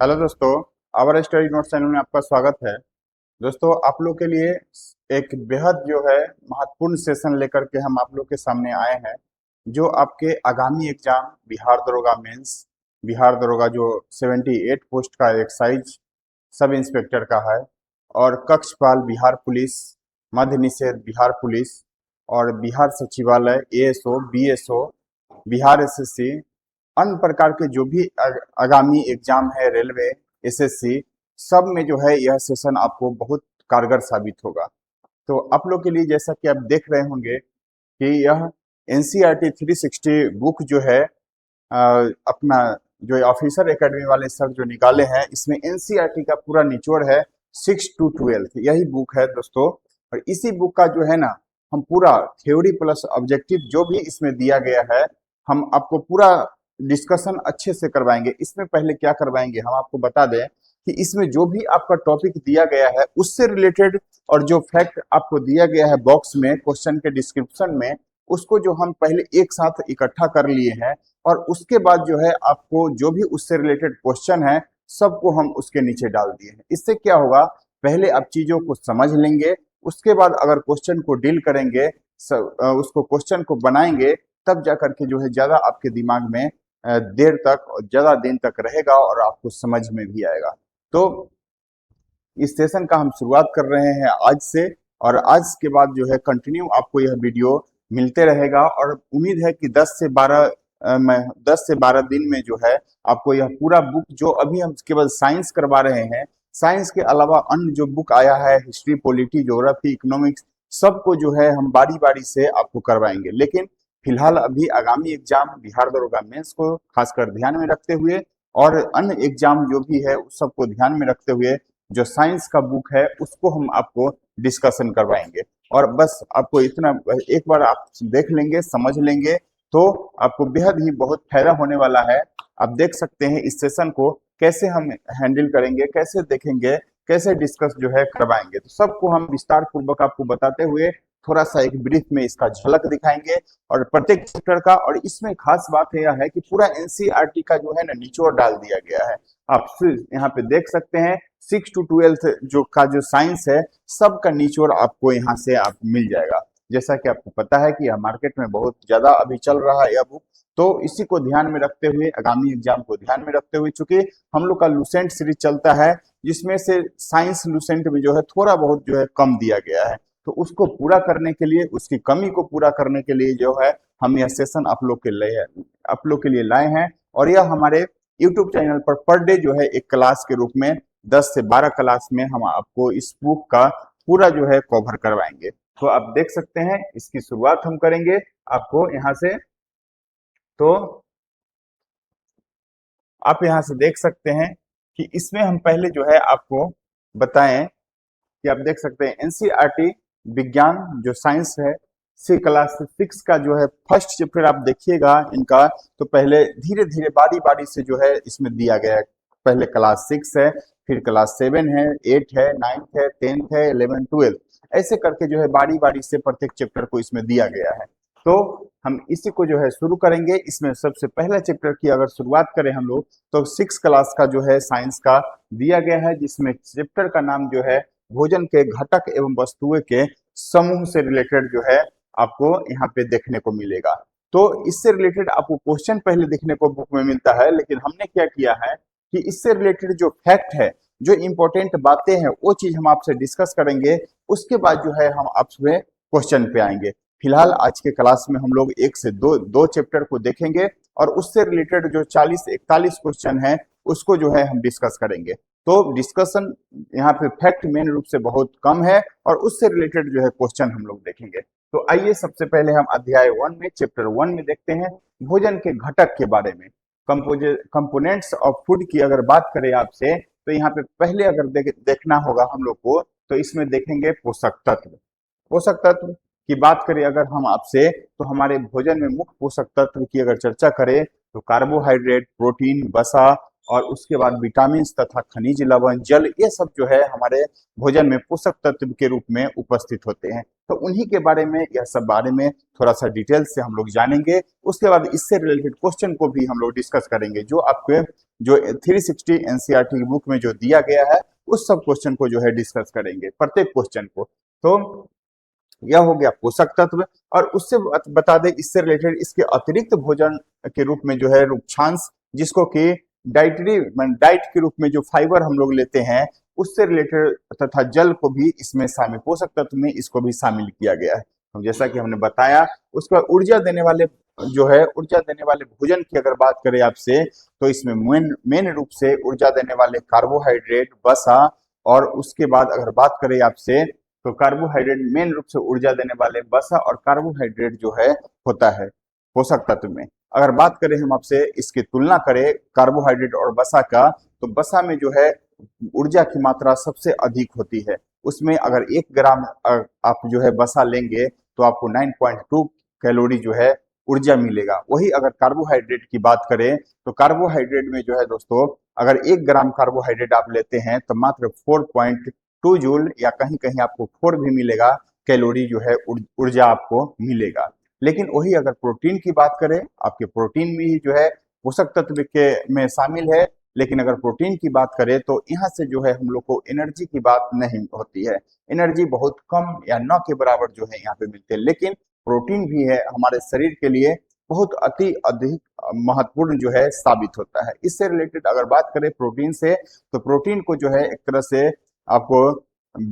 Hello दोस्तों, our study note channel में आपका स्वागत है। दोस्तों, आप लोग के लिए एक बेहद जो है महत्वपूर्ण सेशन लेकर के हम आप लोग के सामने आए हैं, जो आपके आगामी एग्जाम बिहार दरोगा मेंस, बिहार दरोगा जो 78 पोस्ट का एक्साइज सब इंस्पेक्टर का है, और कक्षपाल बिहार पुलिस, मद्य निषेध बिहार पुलिस, और बिहार सचिवालय एएसओ बीएसओ, बिहार एसएससी, अन्य प्रकार के जो भी आगामी एग्जाम है, रेलवे, एसएससी, सब में जो है यह सेशन आपको बहुत कारगर साबित होगा। तो आप लोग के लिए जैसा कि आप देख रहे होंगे कि यह एनसीईआरटी 360 बुक जो है अपना जो ऑफिसर एकेडमी वाले सर जो निकाले हैं, इसमें एनसीईआरटी का पूरा निचोड़ है 6 to 12, यही बुक है दोस्तों। और इसी बुक का जो है ना, हम पूरा थ्योरी प्लस ऑब्जेक्टिव जो भी इसमें दिया गया है, हम आपको पूरा डिस्कशन अच्छे से करवाएंगे। इसमें पहले क्या करवाएंगे, हम आपको बता दें कि इसमें जो भी आपका टॉपिक दिया गया है उससे रिलेटेड, और जो फैक्ट आपको दिया गया है बॉक्स में क्वेश्चन के डिस्क्रिप्शन में, उसको जो हम पहले एक साथ इकट्ठा कर लिए हैं, और उसके बाद जो है आपको जो भी उससे रिलेटेड क्वेश्चन है सबको हम उसके नीचे डाल दिए हैं। इससे क्या होगा, पहले आप चीजों को समझ लेंगे, उसके बाद अगर क्वेश्चन को डील करेंगे, उसको क्वेश्चन को बनाएंगे, तब जाकर के जो है ज्यादा आपके दिमाग में देर तक और ज्यादा दिन तक रहेगा और आपको समझ में भी आएगा। तो इस सेशन का हम शुरुआत कर रहे हैं आज से, और आज के बाद जो है कंटिन्यू आपको यह वीडियो मिलते रहेगा, और उम्मीद है कि 10 से 12 दिन में जो है आपको यह पूरा बुक, जो अभी हम केवल साइंस करवा रहे हैं, साइंस के अलावा अन्य जो बुक आया है, हिस्ट्री, पॉलिटी, ज्योग्राफी, इकोनॉमिक्स, सबको जो है हम बारी बारी से आपको करवाएंगे। लेकिन फिलहाल अभी आगामी एग्जाम बिहार दरोगा मेंस को खासकर ध्यान में रखते हुए, और अन्य एग्जाम जो भी है उस सबको ध्यान में रखते हुए, जो साइंस का बुक है उसको हम आपको डिस्कशन करवाएंगे। और बस आपको इतना, एक बार आप देख लेंगे, समझ लेंगे, तो आपको बेहद ही बहुत फायदा होने वाला है। आप देख सकते हैं इस सेशन को कैसे हम हैंडल करेंगे, कैसे देखेंगे, कैसे डिस्कस जो है करवाएंगे, तो सबको हम विस्तार पूर्वक आपको बताते हुए थोड़ा सा एक ब्रीफ में इसका झलक दिखाएंगे, और प्रत्येक चैप्टर का। और इसमें खास बात यह है कि पूरा एनसीईआरटी का जो है ना निचोड़ डाल दिया गया है। आप यहाँ पे देख सकते हैं 6 to 12 जो का जो साइंस है, सबका निचोड़ आपको यहाँ से आप मिल जाएगा। जैसा कि आपको पता है कि यह मार्केट में बहुत ज्यादा अभी चल रहा है यह बुक, तो इसी को ध्यान में रखते हुए, आगामी एग्जाम को ध्यान में रखते हुए, चूंकि हम लोग का लुसेंट सीरीज चलता है, जिसमें से साइंस लुसेंट में जो है थोड़ा बहुत जो है कम दिया गया है, तो उसको पूरा करने के लिए, उसकी कमी को पूरा करने के लिए जो है हम यह सेशन आप लोग के लिए लाए हैं। और यह हमारे यूट्यूब चैनल पर डे जो है एक क्लास के रूप में 10 से 12 क्लास में हम आपको इस बुक का पूरा जो है कवर करवाएंगे। तो आप देख सकते हैं, इसकी शुरुआत हम करेंगे आपको यहाँ से। तो आप यहाँ से देख सकते हैं कि इसमें हम पहले जो है आपको बताएं कि आप देख सकते हैं एनसीईआरटी विज्ञान जो साइंस है, सी क्लास 6 का जो है फर्स्ट चैप्टर आप देखिएगा इनका, तो पहले धीरे धीरे बारी बारी से जो है इसमें दिया गया है। पहले क्लास 6 है, फिर क्लास 7 है, 8 है, 9th है, 10th है, 11, 12, ऐसे करके जो है बारी बारी से प्रत्येक चैप्टर को इसमें दिया गया है। तो हम इसी को जो है शुरू करेंगे। इसमें सबसे पहला चैप्टर की अगर शुरुआत करें हम लोग, तो 6 क्लास का जो है साइंस का दिया गया है, जिसमें चैप्टर का नाम जो है भोजन के घटक एवं वस्तुओं के समूह से रिलेटेड जो है आपको यहाँ पे देखने को मिलेगा। तो इससे रिलेटेड आपको क्वेश्चन पहले देखने को बुक में मिलता है, लेकिन हमने क्या किया है कि इससे रिलेटेड जो फैक्ट है, जो इंपॉर्टेंट बातें हैं, वो चीज हम आपसे डिस्कस करेंगे। उसके बाद जो है हम आपसे क्वेश्चन पे आएंगे। फिलहाल आज के क्लास में हम लोग एक से दो चैप्टर को देखेंगे, और उससे रिलेटेड जो 40-41 क्वेश्चन है उसको जो है हम डिस्कस करेंगे। तो डिस्कशन यहाँ पे फैक्ट मेन रूप से बहुत कम है, और उससे रिलेटेड जो है क्वेश्चन हम लोग देखेंगे। तो आइए सबसे पहले हम अध्याय 1 में, चैप्टर 1 में देखते हैं भोजन के घटक के बारे में। कंपोनेंट्स ऑफ फूड की अगर बात करें आपसे, तो यहाँ पे पहले अगर देखना होगा हम लोग को, तो इसमें देखेंगे पोषक तत्व। पोषक तत्व की बात करें अगर हम आपसे, तो हमारे भोजन में मुख्य पोषक तत्व की अगर चर्चा करें, तो कार्बोहाइड्रेट, प्रोटीन, वसा और उसके बाद विटामिन तथा खनिज लवण जल, ये सब जो है हमारे भोजन में पोषक तत्व के रूप में उपस्थित होते हैं। तो उन्हीं के बारे में, यह सब बारे में थोड़ा सा डिटेल से हम लोग जानेंगे। उसके बाद इससे रिलेटेड क्वेश्चन को भी हम लोग डिस्कस करेंगे, जो आपके जो 360 एनसीईआरटी की बुक में जो दिया गया है उस सब क्वेश्चन को जो है डिस्कस करेंगे, प्रत्येक क्वेश्चन को। तो यह हो गया पोषक तत्व। और उससे बता दें, इससे रिलेटेड इसके अतिरिक्त भोजन के रूप में जो है रुक्षांश, जिसको कि डाइट के रूप में जो फाइबर हम लोग लेते हैं उससे रिलेटेड, तथा जल को भी इसमें शामिल, पोषक तत्व में इसको भी शामिल किया गया है। तो जैसा कि हमने बताया, उसके बाद ऊर्जा देने वाले जो है, ऊर्जा देने वाले भोजन की अगर बात करें आपसे, तो इसमें मेन रूप से ऊर्जा देने वाले कार्बोहाइड्रेट, वसा, और उसके बाद अगर बात करें आपसे, तो कार्बोहाइड्रेट मेन रूप से ऊर्जा देने वाले वसा और कार्बोहाइड्रेट जो है होता है पोषक तत्व में। अगर बात करें हम आपसे, इसकी तुलना करें कार्बोहाइड्रेट और वसा का, तो वसा में जो है ऊर्जा की मात्रा सबसे अधिक होती है। उसमें अगर 1 ग्राम आप जो है वसा लेंगे तो आपको 9.2 कैलोरी जो है ऊर्जा मिलेगा। वही अगर कार्बोहाइड्रेट की बात करें, तो कार्बोहाइड्रेट में जो है दोस्तों, अगर 1 ग्राम कार्बोहाइड्रेट आप लेते हैं तो मात्र 4.2 जूल, या कहीं कहीं आपको 4 भी मिलेगा, कैलोरी जो है ऊर्जा आपको मिलेगा। लेकिन वही अगर प्रोटीन की बात करें, आपके प्रोटीन भी जो है पोषक तत्व के में शामिल है, लेकिन अगर प्रोटीन की बात करें तो यहाँ से जो है हम लोग को एनर्जी की बात नहीं होती है। एनर्जी बहुत कम या न के बराबर जो है यहाँ पे मिलते हैं। लेकिन प्रोटीन भी है हमारे शरीर के लिए बहुत अति अधिक महत्वपूर्ण जो है साबित होता है। इससे रिलेटेड अगर बात करें प्रोटीन से, तो प्रोटीन को जो है एक तरह से आपको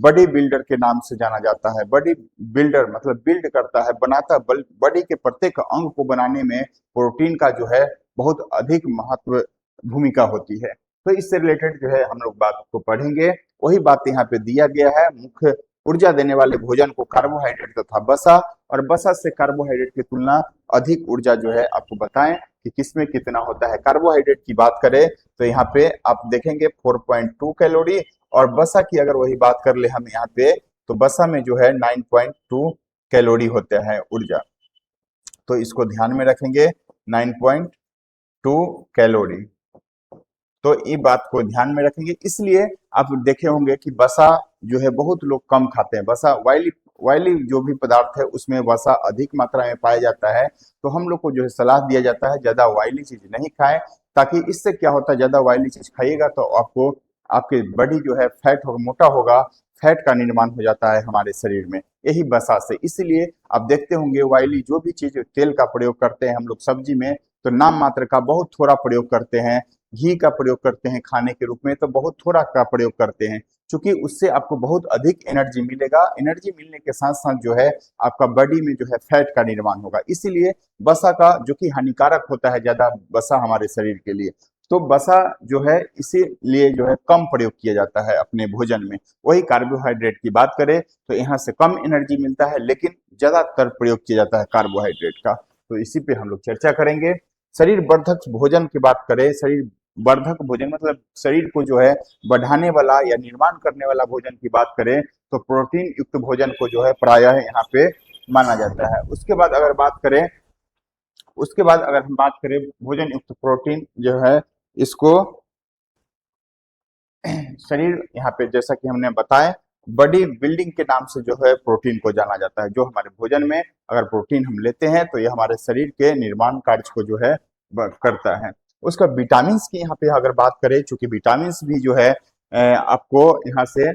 बॉडी बिल्डर के नाम से जाना जाता है। बॉडी बिल्डर मतलब बिल्ड करता है, बनाता है। बॉडी के प्रत्येक अंग को बनाने में प्रोटीन का जो है बहुत अधिक महत्व भूमिका होती है। तो इससे रिलेटेड जो है हम लोग बात को पढ़ेंगे। वही बात यहाँ पे दिया गया है। मुख्य ऊर्जा देने वाले भोजन को कार्बोहाइड्रेट तथा वसा, और वसा से कार्बोहाइड्रेट की तुलना अधिक ऊर्जा जो है आपको बताएं कि किसमें कितना होता है। कार्बोहाइड्रेट की बात करें तो यहाँ पे आप देखेंगे 4.2 कैलोरी, और वसा की अगर वही बात कर ले हम यहाँ पे, तो वसा में जो है 9.2 कैलोरी होते हैं ऊर्जा। तो इसको ध्यान में रखेंगे, 9.2 कैलोरी। तो ये बात को ध्यान में रखेंगे। इसलिए आप देखे होंगे कि वसा जो है बहुत लोग कम खाते हैं। वसा वायली जो भी पदार्थ है उसमें वसा अधिक मात्रा में पाया जाता है। तो हम लोग को जो है सलाह दिया जाता है ज्यादा वायली चीज नहीं खाएं, ताकि इससे क्या होता है, ज्यादा वायली चीज खाइएगा तो आपको आपके बॉडी जो है फैट होगा, मोटा होगा, फैट का निर्माण हो जाता है हमारे शरीर में, यही वसा से। इसलिए आप देखते होंगे वायली जो भी चीज तेल का प्रयोग करते हैं हम लोग सब्जी में, तो नाम मात्र का बहुत थोड़ा प्रयोग करते हैं। घी का प्रयोग करते हैं खाने के रूप में, तो बहुत थोड़ा का प्रयोग करते हैं, क्योंकि उससे आपको बहुत अधिक एनर्जी मिलेगा। एनर्जी मिलने के साथ साथ जो है आपका बॉडी में जो है फैट का निर्माण होगा। इसीलिए वसा का, जो कि हानिकारक होता है ज्यादा वसा हमारे शरीर के लिए, तो वसा जो है इसीलिए जो है कम प्रयोग किया जाता है अपने भोजन में। वही कार्बोहाइड्रेट की बात करें तो यहाँ से कम एनर्जी मिलता है, लेकिन ज्यादातर प्रयोग किया जाता है कार्बोहाइड्रेट का। तो इसी पे हम लोग चर्चा करेंगे। शरीर वर्धक भोजन की बात करें, शरीर वर्धक भोजन मतलब शरीर को जो है बढ़ाने वाला या निर्माण करने वाला भोजन की बात करें, तो प्रोटीन युक्त भोजन को जो है प्रायः यहाँ पे माना जाता है। उसके बाद अगर हम बात करें भोजन युक्त प्रोटीन जो है, इसको शरीर यहाँ पे जैसा कि हमने बताया बॉडी बिल्डिंग के नाम से जो है प्रोटीन को जाना जाता है। जो हमारे भोजन में अगर प्रोटीन हम लेते हैं तो ये हमारे शरीर के निर्माण कार्य को जो है करता है। उसका विटामिन की यहाँ पे अगर बात करें, चूंकि विटामिन भी जो है आपको यहाँ से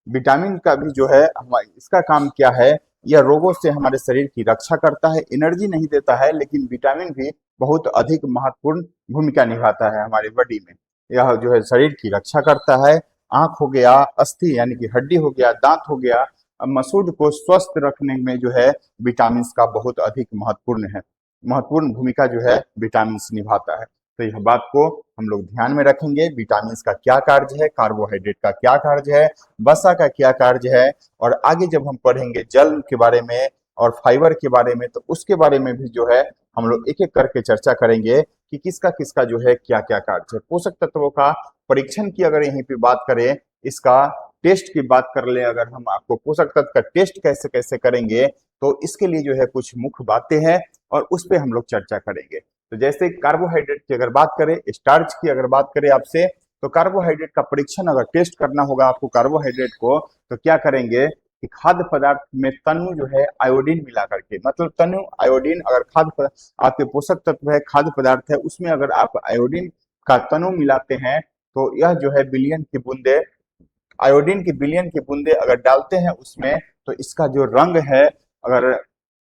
विटामिन का भी जो है इसका काम क्या है, यह रोगों से हमारे शरीर की रक्षा करता है। एनर्जी नहीं देता है, लेकिन विटामिन भी बहुत अधिक महत्वपूर्ण भूमिका निभाता है हमारे बॉडी में। यह जो है शरीर की रक्षा करता है। आंख हो गया, अस्थि यानी कि हड्डी हो गया, दांत हो गया, मसूड़ को स्वस्थ रखने में जो है विटामिन का बहुत अधिक महत्वपूर्ण भूमिका जो है विटामिन निभाता है। तो यह बात को हम लोग ध्यान में रखेंगे। विटामिन का क्या कार्य है, कार्बोहाइड्रेट का क्या कार्य है, वसा का क्या कार्य है, और आगे जब हम पढ़ेंगे जल के बारे में और फाइबर के बारे में, तो उसके बारे में भी जो है हम लोग एक एक करके चर्चा करेंगे कि किसका किसका जो है क्या क्या कार्य है। पोषक तत्वों का परीक्षण की अगर यहीं पे बात करें, इसका टेस्ट की बात कर ले, अगर हम आपको पोषक तत्व का टेस्ट कैसे कैसे करेंगे, तो इसके लिए जो है कुछ मुख्य बातें हैं और उस पर हम लोग चर्चा करेंगे। तो जैसे कार्बोहाइड्रेट की अगर बात करें, स्टार्च की अगर बात करें आपसे, तो कार्बोहाइड्रेट का परीक्षण अगर टेस्ट करना होगा आपको कार्बोहाइड्रेट को, तो क्या करेंगे कि खाद्य पदार्थ में तनु जो है आयोडीन मिला करके, मतलब तनु आयोडीन, अगर आपके पोषक तत्व है, खाद्य पदार्थ है, उसमें अगर आप आयोडीन का तनु मिलाते हैं, तो यह जो है बिलियन की बूंदे, आयोडीन की बिलियन की बूंदे अगर डालते हैं उसमें, तो इसका जो रंग है अगर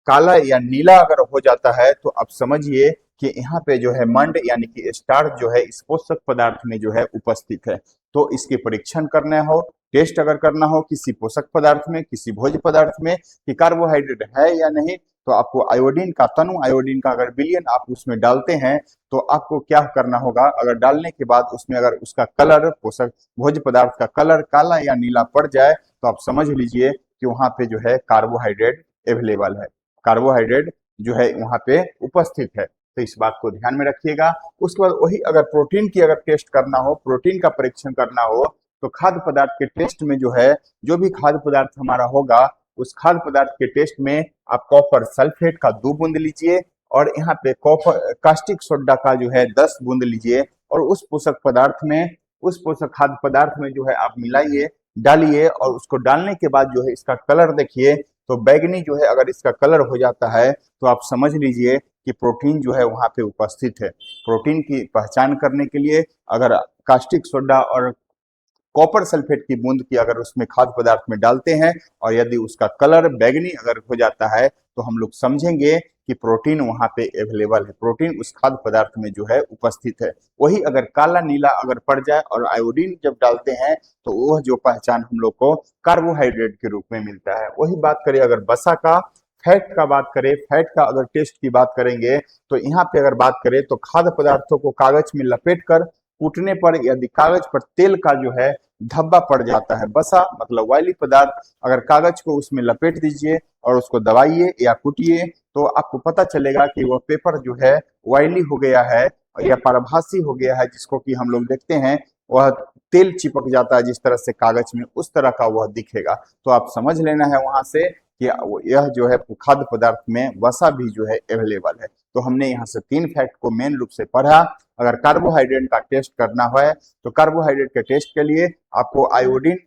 काला या नीला अगर हो जाता है, तो आप समझिए कि यहाँ पे जो है मंड यानी कि स्टार्च जो है इस पोषक पदार्थ में जो है उपस्थित है। तो इसके परीक्षण करना हो, टेस्ट अगर करना हो किसी पोषक पदार्थ में, किसी भोज्य पदार्थ में कि कार्बोहाइड्रेट है या नहीं, तो आपको आयोडीन का तनु, आयोडीन का अगर बिलियन आप उसमें डालते हैं, तो आपको क्या करना होगा, अगर डालने के बाद उसमें अगर उसका कलर, पोषक भोज्य पदार्थ का कलर काला या नीला पड़ जाए, तो आप समझ लीजिए कि वहां पे जो है कार्बोहाइड्रेट अवेलेबल है, कार्बोहाइड्रेट जो है वहां पे उपस्थित है। तो इस बात को ध्यान में रखिएगा। उसके बाद वही अगर प्रोटीन की अगर टेस्ट करना हो, प्रोटीन का परीक्षण करना हो, तो खाद्य पदार्थ के टेस्ट में जो है, जो भी खाद्य पदार्थ हमारा होगा, उस खाद्य पदार्थ के टेस्ट में आप कॉपर सल्फेट का 2 बूंद लीजिए, और यहाँ पे कॉपर कास्टिक सोडा का जो है 10 बूंद लीजिए, और उस पोषक पदार्थ में, उस पोषक खाद्य पदार्थ में जो है आप मिलाइए, डालिए, और उसको डालने के बाद जो है इसका कलर देखिए, तो बैगनी जो है अगर इसका कलर हो जाता है, तो आप समझ लीजिए कि प्रोटीन जो है वहां पे उपस्थित है। प्रोटीन की पहचान करने के लिए अगर कास्टिक सोडा और कॉपर सल्फेट की बूंद की अगर उसमें खाद्य पदार्थ में डालते हैं, और यदि उसका कलर बैगनी अगर हो जाता है, तो हम लोग समझेंगे कि प्रोटीन वहां पे अवेलेबल है, प्रोटीन उस खाद्य पदार्थ में जो है उपस्थित है। वही अगर काला नीला अगर पड़ जाए और आयोडीन जब डालते हैं, तो वह जो पहचान हम लोग को कार्बोहाइड्रेट के रूप में मिलता है। वही बात करें अगर वसा का, फैट का बात करें, फैट का अगर टेस्ट की बात करेंगे, तो यहाँ पे अगर बात करें तो खाद्य पदार्थों को कागज में लपेट कर कूटने पर यदि कागज पर तेल का जो है धब्बा पड़ जाता है, बसा मतलब वायली पदार्थ, अगर कागज को उसमें लपेट दीजिए और उसको दबाइए या कूटिए, तो आपको पता चलेगा कि वह पेपर जो है वायली हो गया है या पारभासी हो गया है, जिसको कि हम लोग देखते हैं वह तेल चिपक जाता है जिस तरह से कागज में, उस तरह का वह दिखेगा। तो आप समझ लेना है वहां से कि यह जो है खाद्य पदार्थ में वसा भी जो है अवेलेबल है। तो हमने यहाँ से 3 फैक्ट को मेन रूप से पढ़ा। अगर कार्बोहाइड्रेट का टेस्ट करना है, तो कार्बोहाइड्रेट के टेस्ट के लिए आपको आयोडीन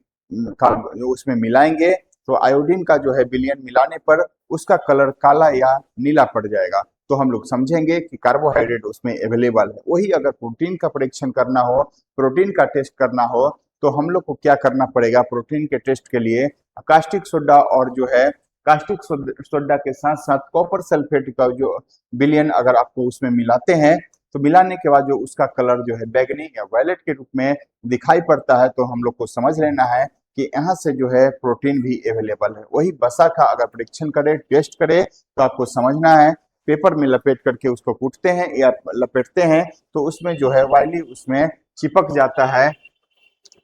का उसमें मिलाएंगे, तो आयोडीन का जो है विलयन मिलाने पर उसका कलर काला या नीला पड़ जाएगा, तो हम लोग समझेंगे कि कार्बोहाइड्रेट उसमें अवेलेबल है। वही अगर प्रोटीन का परीक्षण करना हो, प्रोटीन का टेस्ट करना हो, तो हम लोग को क्या करना पड़ेगा, प्रोटीन के टेस्ट के लिए कास्टिक सोडा और जो है कास्टिक सोडा के साथ साथ कॉपर सल्फेट का जो विलयन अगर आपको उसमें मिलाते हैं, तो मिलाने के बाद जो उसका कलर जो है बैगनी या वायलेट के रूप में दिखाई पड़ता है, तो हम लोग को समझ लेना है कि यहाँ से जो है प्रोटीन भी अवेलेबल है। वही वसा का अगर परीक्षण करें, टेस्ट करें, तो आपको समझना है पेपर में लपेट करके उसको कूटते हैं या लपेटते हैं, तो उसमें जो है वायली उसमें चिपक जाता है,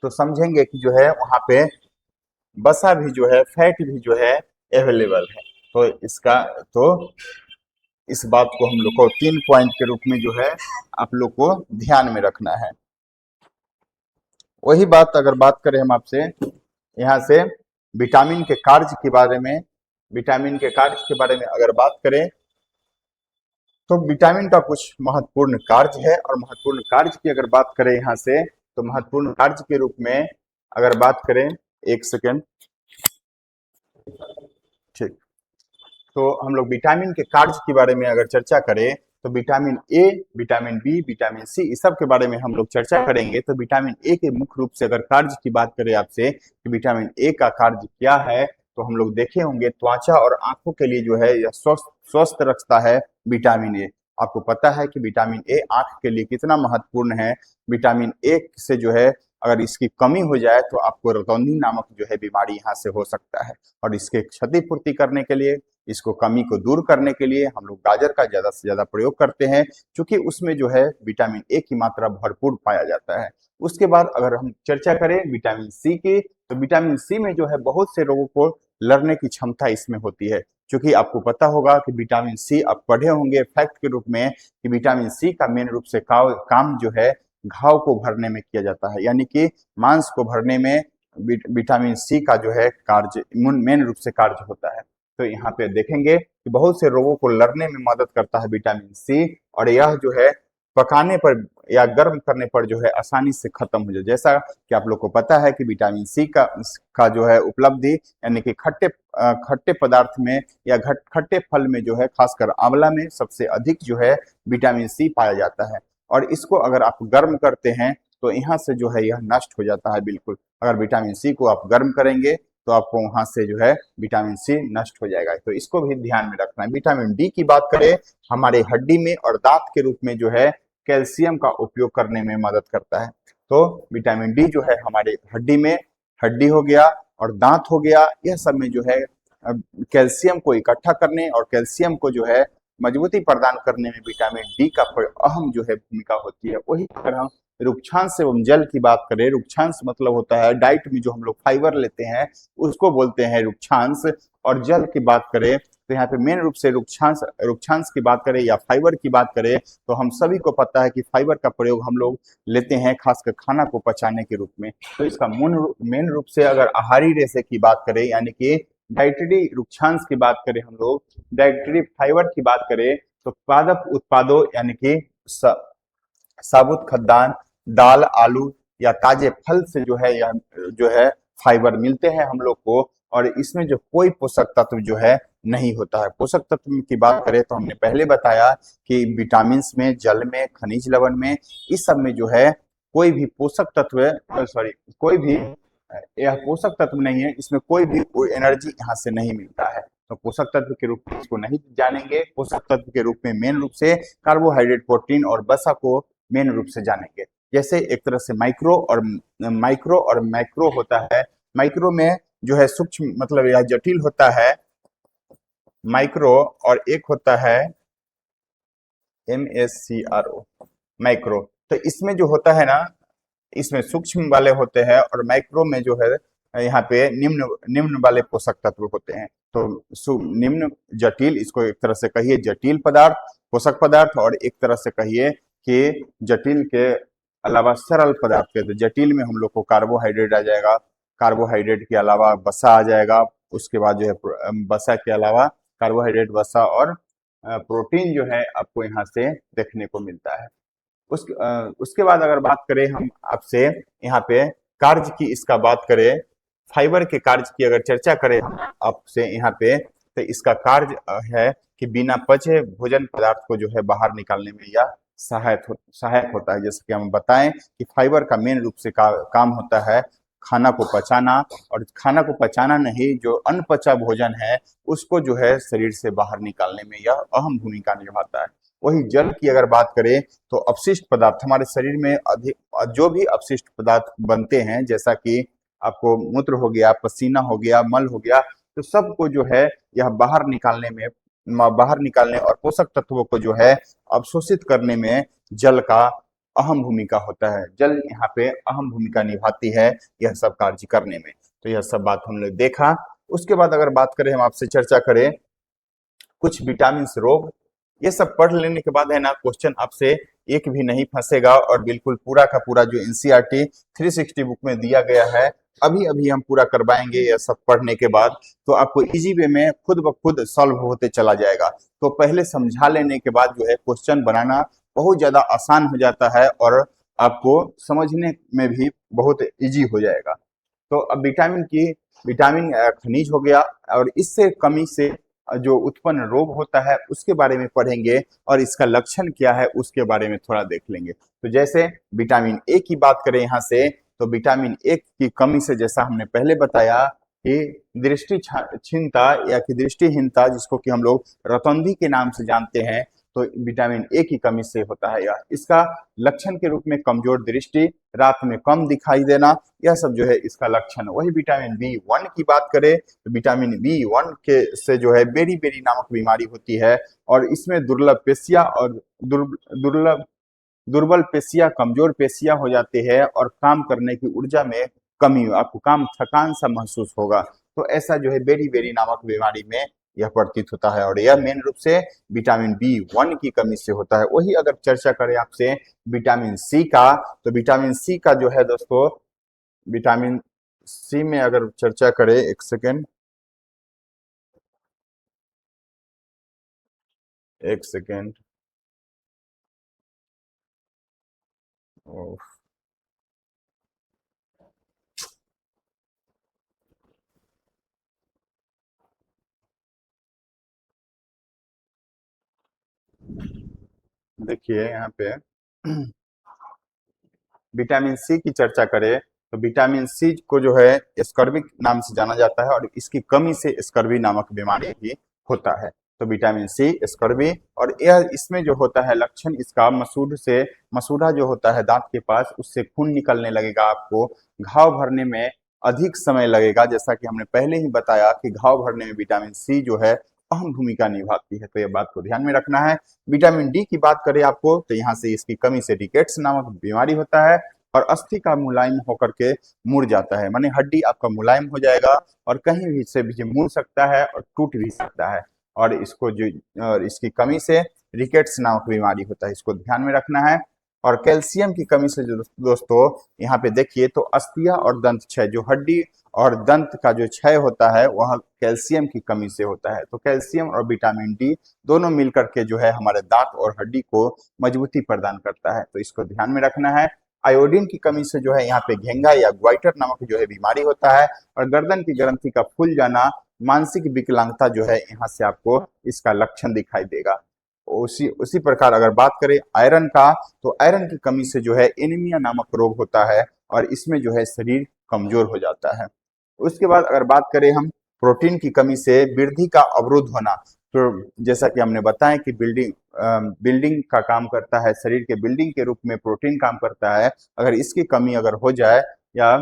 तो समझेंगे कि जो है वहां पे वसा भी जो है, फैट भी जो है अवेलेबल है। तो इसका, तो इस बात को हम लोग को 3 पॉइंट के रूप में जो है आप लोग को ध्यान में रखना है। वही बात अगर बात करें हम आपसे यहाँ से विटामिन के कार्य के बारे में, विटामिन के कार्य के बारे में अगर बात करें, तो विटामिन का कुछ महत्वपूर्ण कार्य है, और महत्वपूर्ण कार्य की अगर बात करें यहाँ से, तो महत्वपूर्ण कार्य के रूप में अगर बात करें, एक सेकेंड, ठीक, तो हम लोग विटामिन के कार्य के बारे में अगर चर्चा करें, तो vitamin A, vitamin B, vitamin C, इस सब के बारे में हम लोग चर्चा करेंगे। तो विटामिन ए के मुख्य रूप से अगर कार्य की बात करें आपसे कि विटामिन ए का कार्य क्या है, तो हम लोग देखे होंगे त्वचा और आंखों के लिए जो है यह स्वस्थ स्वस्थ रखता है विटामिन ए। आपको पता है कि विटामिन ए आंख के लिए कितना महत्वपूर्ण है। विटामिन ए से जो है अगर इसकी कमी हो जाए, तो आपको रतौंधी नामक जो है बीमारी यहाँ से हो सकता है, और इसके क्षतिपूर्ति करने के लिए, इसको कमी को दूर करने के लिए हम लोग गाजर का ज्यादा से ज्यादा प्रयोग करते हैं, क्योंकि उसमें जो है विटामिन ए की मात्रा भरपूर पाया जाता है। उसके बाद अगर हम चर्चा करें विटामिन सी की, तो विटामिन सी में जो है बहुत से रोगों को लड़ने की क्षमता इसमें होती है। क्योंकि आपको पता होगा कि विटामिन सी, आप पढ़े होंगे फैक्ट के रूप में कि विटामिन सी का मेन रूप से काम जो है घाव को भरने में किया जाता है, यानी कि मांस को भरने में विटामिन सी का जो है कार्य मेन रूप से कार्य होता है। तो यहाँ पे देखेंगे कि बहुत से रोगों को लड़ने में मदद करता है विटामिन सी, और यह जो है पकाने पर या गर्म करने पर जो है आसानी से खत्म हो जाए। जैसा कि आप लोग को पता है कि विटामिन सी का जो है उपलब्धि, यानी कि खट्टे पदार्थ में या खट्टे फल में जो है, खासकर आंवला में सबसे अधिक जो है विटामिन सी पाया जाता है। और इसको अगर आप गर्म करते हैं तो यहाँ से जो है यह नष्ट हो जाता है बिल्कुल। अगर विटामिन सी को आप गर्म करेंगे तो आपको वहां से जो है विटामिन सी नष्ट हो जाएगा, तो इसको भी ध्यान में रखना है। विटामिन डी की बात करें, हमारे हड्डी में और दांत के रूप में जो है कैल्शियम का उपयोग करने में मदद करता है। तो विटामिन डी जो है हमारे हड्डी में, हड्डी हो गया और दांत हो गया, यह सब में जो है कैल्शियम को इकट्ठा करने और कैल्शियम को जो है मजबूती प्रदान करने में विटामिन डी का अहम जो है भूमिका होती है। वही अगर हम रुक्षांश एवं जल की बात करें, रुक्षांश मतलब होता है डाइट में जो हम लोग फाइबर लेते हैं उसको बोलते हैं रुक्षांश। और जल की बात करें तो यहाँ पे मेन रूप से रुक्षांश रुक्षांश की बात करें या फाइबर की बात करें तो हम सभी को पता है कि फाइबर का प्रयोग हम लोग लेते हैं खासकर खाना को पचाने के रूप में। तो इसका मेन रूप से अगर आहारी रेशे की बात करें, यानी कि डाइटरी रुक्षांश की बात करें, हम लोग डाइटरी फाइबर की बात करें तो पादप उत्पादों यानी कि साबुत खाद्यान्न, दाल, आलू या ताजे फल से जो है या जो है फाइबर मिलते हैं हम लोग को। और इसमें जो कोई पोषक तत्व जो है नहीं होता है। पोषक तत्व की बात करें तो हमने पहले बताया कि विटामिन में, जल में, खनिज लवण में, इस सब में जो है कोई भी पोषक तत्व, सॉरी, कोई भी यह पोषक तत्व नहीं है, इसमें कोई भी एनर्जी यहाँ से नहीं मिलता है। तो पोषक तत्व के रूप में इसको नहीं जानेंगे। पोषक तत्व के रूप में मेन रूप से कार्बोहाइड्रेट, प्रोटीन और वसा को मेन रूप से जानेंगे। जैसे एक तरह से माइक्रो और मैक्रो होता है। माइक्रो में जो है सूक्ष्म मतलब यह जटिल होता है माइक्रो, और एक होता है MACRO माइक्रो। तो इसमें जो होता है ना, इसमें सूक्ष्म वाले होते हैं और माइक्रो में जो है यहाँ पे निम्न निम्न वाले पोषक तत्व होते हैं। तो निम्न जटिल, इसको एक तरह से कहिए जटिल पदार्थ, पोषक पदार्थ, और एक तरह से कहिए कि जटिल के अलावा सरल पदार्थ के। तो जटिल में हम लोग को कार्बोहाइड्रेट आ जाएगा, कार्बोहाइड्रेट के अलावा वसा आ जाएगा, उसके बाद जो है वसा के अलावा कार्बोहाइड्रेट, वसा और प्रोटीन जो है आपको यहाँ से देखने को मिलता है। उसके बाद अगर बात करें हम आपसे यहाँ पे कार्य की, इसका बात करें फाइबर के कार्य की अगर चर्चा करें आपसे यहाँ पे, तो इसका कार्य है कि बिना पचे भोजन पदार्थ को जो है बाहर निकालने में यह सहायक होता है। जैसे कि हम बताएं कि फाइबर का मेन रूप से काम होता है खाना को पचाना, और खाना को पचाना नहीं, जो अनपचा भोजन है उसको जो है शरीर से बाहर निकालने में यह अहम भूमिका निभाता है। वही जल की अगर बात करें तो अपशिष्ट पदार्थ हमारे शरीर में अधिक जो भी अपशिष्ट पदार्थ बनते हैं, जैसा कि आपको मूत्र हो गया, पसीना हो गया, मल हो गया, तो सबको जो है यह बाहर निकालने और पोषक तत्वों को जो है अवशोषित करने में जल का अहम भूमिका होता है। जल यहाँ पे अहम भूमिका निभाती है यह सब कार्य करने में। तो यह सब बात हमने देखा। उसके बाद अगर बात करें, हम आपसे चर्चा करें कुछ विटामिन रोग, ये सब पढ़ लेने के बाद है ना, क्वेश्चन आपसे एक भी नहीं फंसेगा और बिल्कुल पूरा का पूरा जो एनसीईआरटी 360 बुक में दिया गया है अभी अभी हम पूरा करवाएंगे। यह सब पढ़ने के बाद तो आपको इजी वे में खुद ब खुद सॉल्व होते चला जाएगा। तो पहले समझा लेने के बाद जो है क्वेश्चन बनाना बहुत ज्यादा आसान हो जाता है और आपको समझने में भी बहुत इजी हो जाएगा। तो अब विटामिन खनिज हो गया, और इससे कमी से जो उत्पन्न रोग होता है उसके बारे में पढ़ेंगे, और इसका लक्षण क्या है उसके बारे में थोड़ा देख लेंगे। तो जैसे विटामिन ए की बात करें यहाँ से, तो विटामिन ए की कमी से, जैसा हमने पहले बताया कि दृष्टि क्षीणता या कि दृष्टिहीनता, जिसको कि हम लोग रतौंधी के नाम से जानते हैं, तो विटामिन ए की कमी से होता है। यह इसका लक्षण के रूप में कमजोर दृष्टि, रात में कम दिखाई देना, यह सब जो है इसका लक्षण। वही विटामिन B1 की बात करें तो विटामिन B1 के से जो है बेरी बेरी नामक बीमारी होती है, और इसमें दुर्लभ पेशियां और दुर्लभ दुर्बल पेशियां, कमजोर पेशियां हो जाती है और काम करने की ऊर्जा में कमी, आपको काम थकान सा महसूस होगा। तो ऐसा जो है बेरी बेरी नामक बीमारी में यह प्रतीत होता है, और यह मेन रूप से विटामिन B1 की कमी से होता है। वही अगर चर्चा करें आपसे विटामिन सी का, तो विटामिन सी का जो है दोस्तों, विटामिन सी में अगर चर्चा करें, एक सेकेंड, एक सेकेंड, ओ, देखिए यहाँ पे विटामिन सी की चर्चा करें तो विटामिन सी को जो है स्कर्विक नाम से जाना जाता है और इसकी कमी से स्कर्वी नामक बीमारी भी होता है। तो विटामिन सी, स्कर्वी, और यह इसमें जो होता है लक्षण इसका मसूड़ा जो होता है दांत के पास उससे खून निकलने लगेगा, आपको घाव भरने में अधिक समय लगेगा। जैसा कि हमने पहले ही बताया कि घाव भरने में विटामिन सी जो है अहम भूमिका निभाती है, तो यह बात को ध्यान में रखना है। विटामिन डी की बात करें आपको तो यहाँ से इसकी कमी से रिकेट्स नामक बीमारी होता है और अस्थि का मुलायम होकर के मुड़ जाता है, माने हड्डी आपका मुलायम हो जाएगा और कहीं भी से भी मुड़ सकता है और टूट भी सकता है। और इसको जो और इसकी कमी से रिकेट्स नामक बीमारी होता है, इसको ध्यान में रखना है। और कैल्शियम की कमी से जो दोस्तों यहाँ पे देखिए तो अस्थिया और दंत क्षय, जो हड्डी और दंत का जो क्षय होता है वह कैल्शियम की कमी से होता है। तो कैल्शियम और विटामिन डी दोनों मिलकर के जो है हमारे दांत और हड्डी को मजबूती प्रदान करता है, तो इसको ध्यान में रखना है। आयोडीन की कमी से जो है यहाँ पे घेंगा या ग्वाइटर नामक जो है बीमारी होता है और गर्दन की ग्रंथि का फूल जाना, मानसिक विकलांगता जो है यहाँ से आपको इसका लक्षण दिखाई देगा। उसी उसी प्रकार अगर बात करें आयरन का तो आयरन की कमी से जो है एनीमिया नामक रोग होता है और इसमें जो है शरीर कमजोर हो जाता है। उसके बाद अगर बात करें हम प्रोटीन की कमी से वृद्धि का अवरुद्ध होना, तो जैसा कि हमने बताया कि बिल्डिंग का काम करता है, शरीर के बिल्डिंग के रूप में प्रोटीन काम करता है। अगर इसकी कमी अगर हो जाए या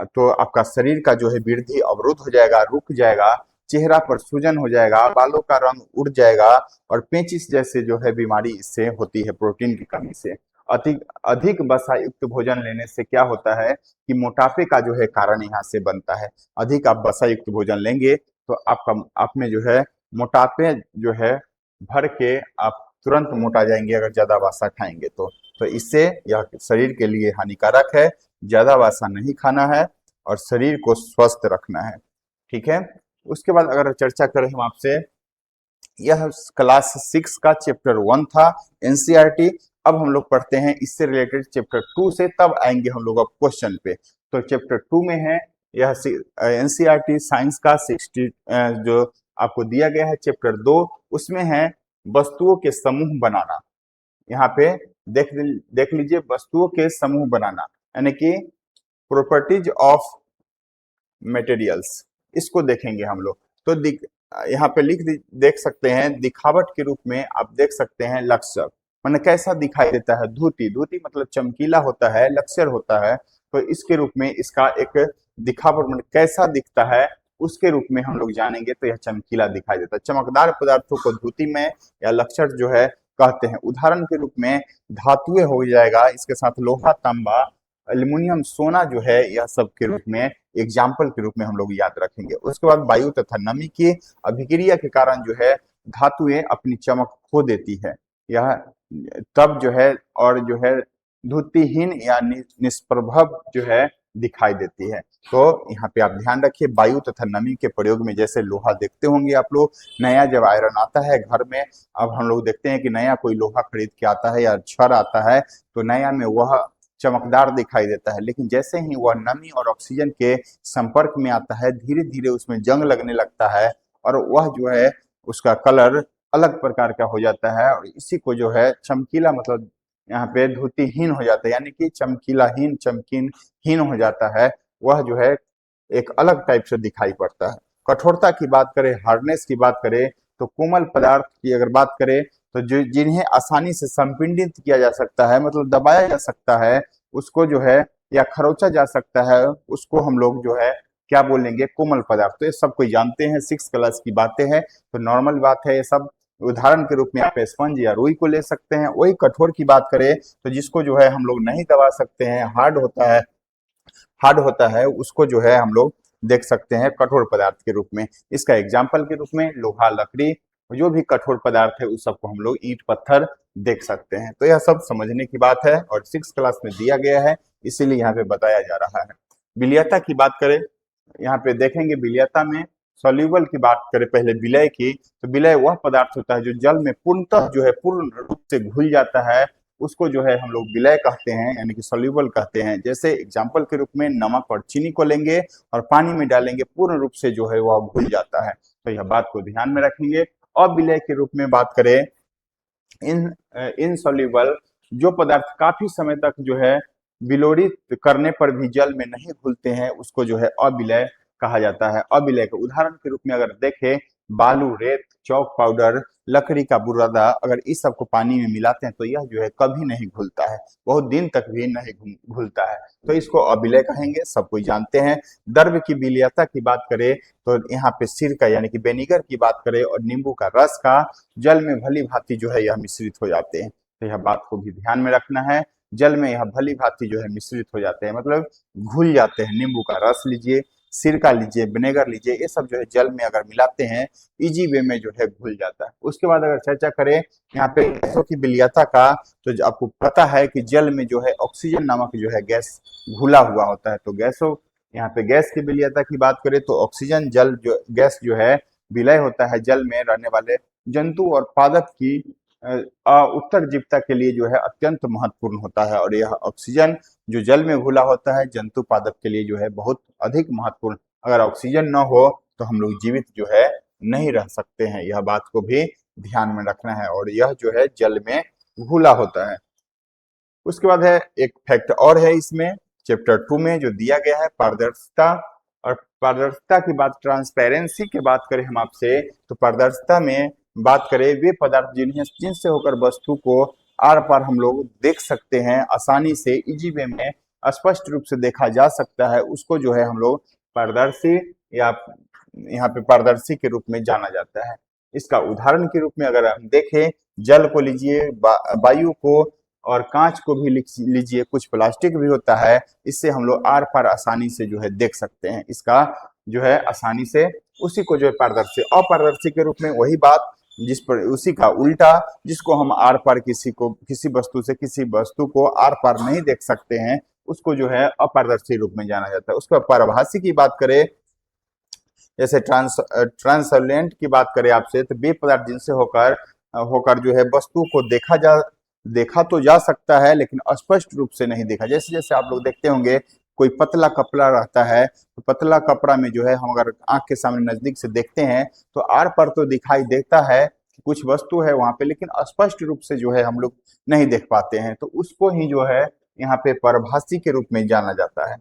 तो आपका शरीर का जो है वृद्धि अवरुद्ध हो जाएगा, रुक जाएगा, चेहरा पर सूजन हो जाएगा, बालों का रंग उड़ जाएगा और पेचिश जैसे जो है बीमारी इससे होती है प्रोटीन की कमी से। अधिक अधिक वसा युक्त भोजन लेने से क्या होता है कि मोटापे का जो है कारण यहाँ से बनता है। अधिक आप वसा युक्त भोजन लेंगे तो आप में जो है मोटापे जो है भर के आप तुरंत मोटा जाएंगे अगर ज्यादा वसा खाएंगे तो इससे यह शरीर के लिए हानिकारक है। ज्यादा वसा नहीं खाना है और शरीर को स्वस्थ रखना है, ठीक है। उसके बाद अगर चर्चा करें हम आपसे, यह क्लास 6 का चैप्टर 1 था एनसीईआरटी। अब हम लोग पढ़ते हैं इससे रिलेटेड चैप्टर 2 से, तब आएंगे हम लोग अब क्वेश्चन पे। तो चैप्टर 2 में है यह एनसीईआरटी साइंस का 60 जो आपको दिया गया है चैप्टर 2, उसमें है वस्तुओं के समूह बनाना। यहाँ पे देख देख लीजिए, वस्तुओं के समूह बनाना यानी कि प्रॉपर्टीज ऑफ मटेरियल्स, इसको देखेंगे हम लोग। तो यहाँ पे देख सकते हैं दिखावट के रूप में आप देख सकते हैं लक्ष्य, मैंने कैसा दिखाई देता है। धूती, धूती मतलब चमकीला होता है, लक्ष्य होता है, तो इसके रूप में इसका एक दिखावट मतलब कैसा दिखता है उसके रूप में हम लोग जानेंगे तो यह चमकीला दिखाई देता है। चमकदार पदार्थों को धूति में या लक्ष्य जो है कहते हैं। उदाहरण के रूप में धातुएं हो जाएगा, इसके साथ लोहा, तांबा, एल्युमिनियम, सोना जो है यह सब के रूप में एग्जाम्पल के रूप में हम लोग याद रखेंगे। उसके बाद वायु तथा नमी की अभिक्रिया के कारण जो है धातुएं अपनी चमक खो देती है, यह तब जो है और जो है धुतिहीन या निष्प्रभव जो है दिखाई देती है। तो यहाँ पे आप ध्यान रखिए वायु तथा नमी के प्रयोग में, जैसे लोहा देखते होंगे आप लोग, नया जब आयरन आता है घर में, अब हम लोग देखते हैं कि नया कोई लोहा खरीद के आता है या छड़ आता है तो नया में वह चमकदार दिखाई देता है, लेकिन जैसे ही वह नमी और ऑक्सीजन के संपर्क में आता है धीरे धीरे उसमें जंग लगने लगता है और वह जो है उसका कलर अलग प्रकार का हो जाता है और इसी को जो है चमकीला मतलब यहाँ पे धुतिहीन हो जाता है, यानी कि चमकीलाहीन, चमकीनहीन हो जाता है। वह जो है एक अलग टाइप से दिखाई पड़ता है। कठोरता की बात करें, हार्डनेस की बात करें, तो कोमल पदार्थ की अगर बात करें तो जो जिन्हें आसानी से संपीड़ित किया जा सकता है, मतलब दबाया जा सकता है, उसको जो है या खरोचा जा सकता है, उसको हम लोग जो है क्या बोलेंगे, कोमल पदार्थ। तो ये सब कोई जानते हैं, 6 क्लास की बातें हैं तो नॉर्मल बात है ये सब। उदाहरण के रूप में आप स्पंज या रुई को ले सकते हैं। वही कठोर की बात करें तो जिसको जो है हम लोग नहीं दबा सकते हैं, हार्ड होता है उसको जो है हम लोग देख सकते हैं कठोर पदार्थ के रूप में। इसका एग्जाम्पल के रूप में लोहा, लकड़ी, जो भी कठोर पदार्थ है उस सबको हम लोग ईंट, पत्थर देख सकते हैं। तो यह सब समझने की बात है और 6 क्लास में दिया गया है, इसीलिए यहाँ पे बताया जा रहा है। विलयता की बात करें, यहाँ पे देखेंगे विलयता में सॉल्यूबल की बात करें पहले विलय की, तो विलय वह पदार्थ होता है जो जल में पूर्णतः जो है पूर्ण रूप से घुल जाता है, उसको जो है हम लोग विलय कहते हैं, यानी कि सॉल्यूबल कहते हैं। जैसे एग्जाम्पल के रूप में नमक और चीनी को लेंगे और पानी में डालेंगे, पूर्ण रूप से जो है वह घुल जाता है। तो यह बात को ध्यान में रखेंगे। अविलय के रूप में बात करें, इन इनसॉल्युबल जो पदार्थ काफी समय तक जो है विलोड़ित करने पर भी जल में नहीं घुलते हैं, उसको जो है अविलय कहा जाता है। अविलय के उदाहरण के रूप में अगर देखें, बालू, रेत, चौक पाउडर, लकड़ी का बुरादा, अगर इस सब को पानी में मिलाते हैं तो यह जो है कभी नहीं घुलता है, बहुत दिन तक भी नहीं घुलता है, तो इसको अविलय कहेंगे, सब कोई जानते हैं। द्रव्य की विलयता की बात करें तो यहाँ पे सिरका यानी कि विनेगर की बात करें और नींबू का रस का जल में भली भांति जो है यह मिश्रित हो जाते हैं। तो यह बात को भी ध्यान में रखना है, जल में यह भली भांति जो है मिश्रित हो जाते हैं, मतलब घुल जाते हैं। नींबू का रस लीजिए, सिरका लीजिए, विनेगर लीजिए, ये सब जो है जल में अगर मिलाते हैं इजी वे में जो है घुल जाता है। उसके बाद अगर चर्चा करें यहाँ पे गैसों की विलयता का, तो आपको पता है कि जल में जो है ऑक्सीजन नामक जो है गैस घुला हुआ होता है। तो गैसों, यहाँ पे गैस की विलयता की बात करें तो ऑक्सीजन जल जो गैस जो है विलय होता है जल में रहने वाले जंतु और पादप की उत्तरजीविता के लिए जो है अत्यंत महत्वपूर्ण होता है। और यह ऑक्सीजन जो जल में घुला होता है जंतु पादप के लिए जो है बहुत अधिक महत्वपूर्ण। अगर ऑक्सीजन न हो तो हम लोग जीवित जो है नहीं रह सकते हैं, यह बात को भी ध्यान में रखना है। और यह जो है जल में घुला होता है। उसके बाद है एक फैक्ट और है इसमें, चैप्टर 2 में जो दिया गया है पारदर्शिता। और पारदर्शिता की बात, ट्रांसपेरेंसी की बात करें हम आपसे, तो पारदर्शिता में बात करें वे पदार्थ जिनसे होकर वस्तु को आर पार हम लोग देख सकते हैं, आसानी से इजी वे में स्पष्ट रूप से देखा जा सकता है, उसको जो है हम लोग पारदर्शी या यहाँ पे पारदर्शी के रूप में जाना जाता है। इसका उदाहरण के रूप में अगर हम देखें, जल को लीजिए, वायु को और कांच को भी लीजिए, कुछ प्लास्टिक भी होता है, इससे हम लोग आर पार आसानी से जो है देख सकते हैं, इसका जो है आसानी से, उसी को जो है पारदर्शी। अपारदर्शी के रूप में वही बात जिस पर उसी का उल्टा, जिसको हम आर पार किसी वस्तु से किसी वस्तु को आर पार नहीं देख सकते हैं, उसको जो है अपारदर्शी रूप में जाना जाता है। उसका पारभासी की बात करें, जैसे ट्रांसलेंट की बात करें आपसे, तो वे पदार्थ जिनसे होकर होकर जो है वस्तु को देखा तो जा सकता है लेकिन स्पष्ट रूप से नहीं देखा। जैसे जैसे आप लोग देखते होंगे कोई पतला कपड़ा रहता है, तो पतला कपड़ा में जो है हम अगर आंख के सामने नजदीक से देखते हैं तो आर पर तो दिखाई देता है कि कुछ वस्तु है वहां पे, लेकिन स्पष्ट रूप से जो है हम लोग नहीं देख पाते हैं, तो उसको ही जो है यहाँ पे परभासी के रूप में जाना जाता है।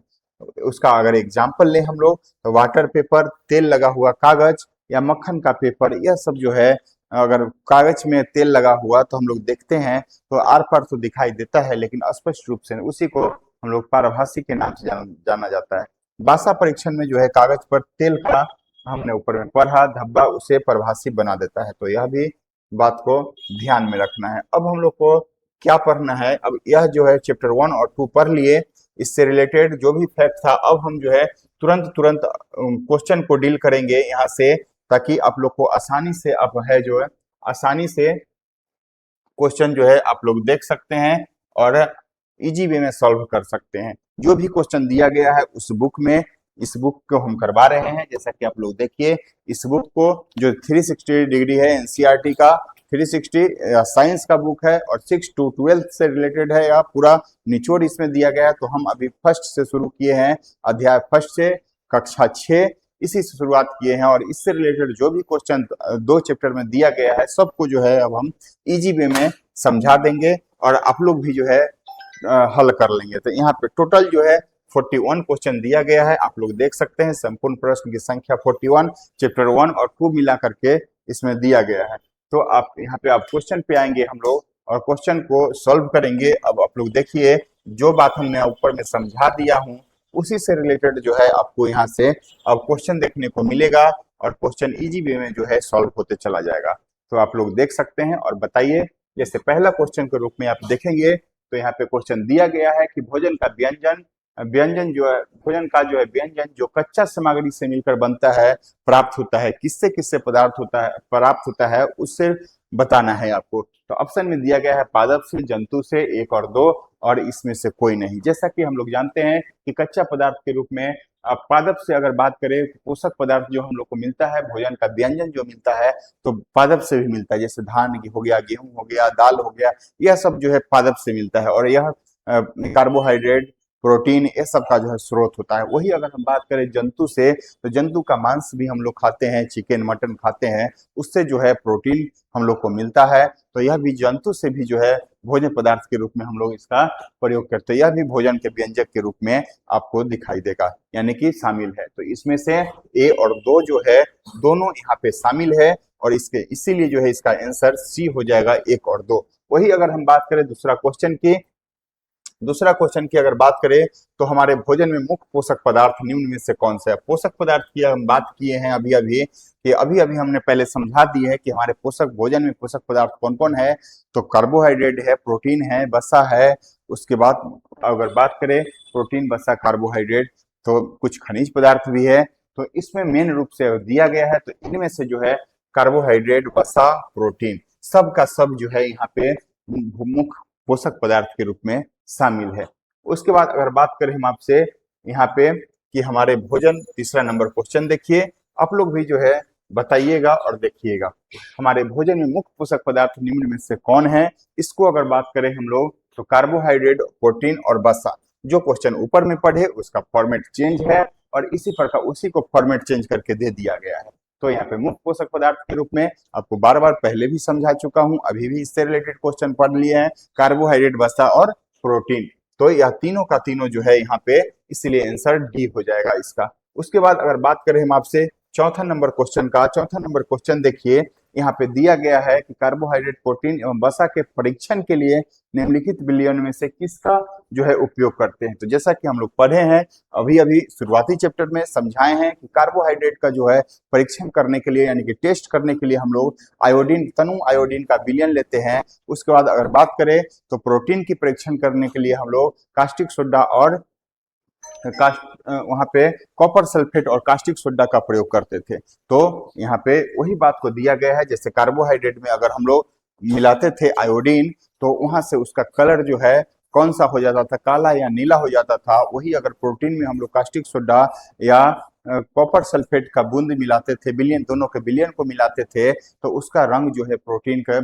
उसका अगर एग्जाम्पल ले हम लोग, तो वाटर पेपर, तेल लगा हुआ कागज या मक्खन का पेपर, यह सब जो है अगर कागज में तेल लगा हुआ तो हम लोग देखते हैं तो आर पार तो दिखाई देता है लेकिन स्पष्ट रूप से, उसी को हम लोग पारभासी के नाम से जाना जाता है। भाषा परीक्षण में जो है कागज पर तेल का हमने ऊपर में पढ़ा धब्बा उसे प्रभासी बना देता है, तो यह भी बात को ध्यान में रखना है। अब हम लोग को क्या पढ़ना है, अब यह जो है चैप्टर 1 और 2 पढ़ लिए, इससे रिलेटेड जो भी फैक्ट था, अब हम जो है तुरंत क्वेश्चन को डील करेंगे यहाँ से, ताकि आप लोग को आसानी से आप है जो है आसानी से क्वेश्चन जो है आप लोग देख सकते हैं और इजी वे में सॉल्व कर सकते हैं। जो भी क्वेश्चन दिया गया है उस बुक में, इस बुक को हम करवा रहे हैं, जैसा कि आप लोग देखिए इस बुक को, जो 360 डिग्री है एनसीईआरटी का, 360 साइंस का बुक है और 6 to 12 से रिलेटेड है, या पूरा निचोड़ इसमें दिया गया है। तो हम अभी फर्स्ट से शुरू किए हैं, अध्याय फर्स्ट से कक्षा 6 इसी से शुरुआत किए हैं, और इससे रिलेटेड जो भी क्वेश्चन 2 चैप्टर में दिया गया है सबको जो है अब हम इजी वे में समझा देंगे और आप लोग भी जो है हल कर लेंगे। तो यहाँ पे टोटल जो है 41 क्वेश्चन दिया गया है, आप लोग देख सकते हैं संपूर्ण प्रश्न की संख्या 41 चैप्टर 1 और 2 मिला करके इसमें दिया गया है। तो आप यहाँ पे आप क्वेश्चन पे आएंगे हम लोग और क्वेश्चन को सॉल्व करेंगे। अब आप लोग देखिए जो बात हमने ऊपर में समझा दिया हूँ उसी से रिलेटेड जो है आपको यहाँ से अब क्वेश्चन देखने को मिलेगा और क्वेश्चन इजी वे में जो है सॉल्व होते चला जाएगा। तो आप लोग देख सकते हैं और बताइए। जैसे पहला क्वेश्चन के रूप में आप देखेंगे तो यहाँ पे क्वेश्चन दिया गया है कि भोजन का व्यंजन जो है, भोजन का जो है व्यंजन जो कच्चा सामग्री से मिलकर बनता है प्राप्त होता है, किससे किससे पदार्थ होता है प्राप्त होता है उससे बताना है आपको। तो ऑप्शन में दिया गया है पादप से, जंतु से, 1 और 2, और इसमें से कोई नहीं। जैसा कि हम लोग जानते हैं कि कच्चा पदार्थ के रूप में पादप से अगर बात करें, पोषक पदार्थ जो हम लोग को मिलता है, भोजन का व्यंजन जो मिलता है तो पादप से भी मिलता है, जैसे धान हो गया, गेहूं हो गया, दाल हो गया, यह सब जो है पादप से मिलता है। और यह कार्बोहाइड्रेट, प्रोटीन, ये सब का जो है स्रोत होता है। वही अगर हम बात करें जंतु से, तो जंतु का मांस भी हम लोग खाते हैं, चिकन मटन खाते हैं, उससे जो है प्रोटीन हम लोग को मिलता है। तो यह भी जंतु से भी जो है भोजन पदार्थ के रूप में हम लोग इसका प्रयोग करते हैं। यह भी भोजन के व्यंजक के रूप में आपको दिखाई देगा, यानी कि शामिल है। तो इसमें से ए और दो जो है दोनों यहाँ पे शामिल है, और इसके इसीलिए जो है इसका आंसर सी हो जाएगा, एक और दो। वही अगर हम बात करें दूसरा क्वेश्चन की अगर बात करें, तो हमारे भोजन में मुख्य पोषक पदार्थ निम्न में से कौन सा है। पोषक पदार्थ की हम बात किए हैं अभी अभी, कि अभी अभी हमने पहले समझा दी है कि हमारे भोजन में पोषक पदार्थ कौन कौन है। तो कार्बोहाइड्रेट है, प्रोटीन है, वसा है। उसके बाद अगर बात करें प्रोटीन, वसा, कार्बोहाइड्रेट, तो कुछ खनिज पदार्थ भी है। तो इसमें मेन रूप से दिया गया है, तो इनमें से जो है कार्बोहाइड्रेट, वसा, प्रोटीन, सब का सब जो है यहाँ पे मुख्य पोषक पदार्थ के रूप में शामिल है। उसके बाद अगर बात करें हम आपसे यहाँ पे कि हमारे भोजन, तीसरा नंबर क्वेश्चन देखिए, आप लोग भी जो है बताइएगा और देखिएगा, हमारे भोजन में मुख्य पोषक पदार्थ निम्न में से कौन है। इसको अगर बात करें हम लोग, तो कार्बोहाइड्रेट, प्रोटीन और वसा। जो क्वेश्चन ऊपर में पढ़े उसका फॉर्मेट चेंज है, और इसी प्रकार उसी को फॉर्मेट चेंज करके दे दिया गया है। तो यहाँ पे मुख्य पोषक पदार्थ के रूप में आपको बार बार पहले भी समझा चुका हूं, अभी भी इससे रिलेटेड क्वेश्चन पढ़ लिए हैं, कार्बोहाइड्रेट, वसा और प्रोटीन। तो यह तीनों का तीनों जो है यहाँ पे, इसलिए आंसर डी हो जाएगा इसका। उसके बाद अगर बात करें हम आपसे चौथा नंबर क्वेश्चन देखिए, यहाँ पे दिया गया है कि कार्बोहाइड्रेट, प्रोटीन एवं वसा के परीक्षण के लिए निम्नलिखित विलयन में से किसका जो है उपयोग करते हैं। तो जैसा कि हम लोग पढ़े हैं, अभी अभी शुरुआती चैप्टर में समझाए हैं कि कार्बोहाइड्रेट का जो है परीक्षण करने के लिए, यानी कि टेस्ट करने के लिए हम लोग आयोडीन, तनु आयोडीन का विलयन लेते हैं। उसके बाद अगर बात करें तो प्रोटीन की परीक्षण करने के लिए हम लोग कास्टिक सोडा और वहां पे कॉपर सल्फेट और कास्टिक सोडा का प्रयोग करते थे। तो यहाँ पे वही बात को दिया गया है, जैसे कार्बोहाइड्रेट में अगर हम लोग मिलाते थे आयोडीन, तो वहां से उसका कलर जो है कौन सा हो जाता था, काला या नीला हो जाता था। वही अगर प्रोटीन में हम लोग कास्टिक सोडा या कॉपर सल्फेट का बूंद मिलाते थे, विलयन, दोनों के विलयन को मिलाते थे, तो उसका रंग जो है प्रोटीन का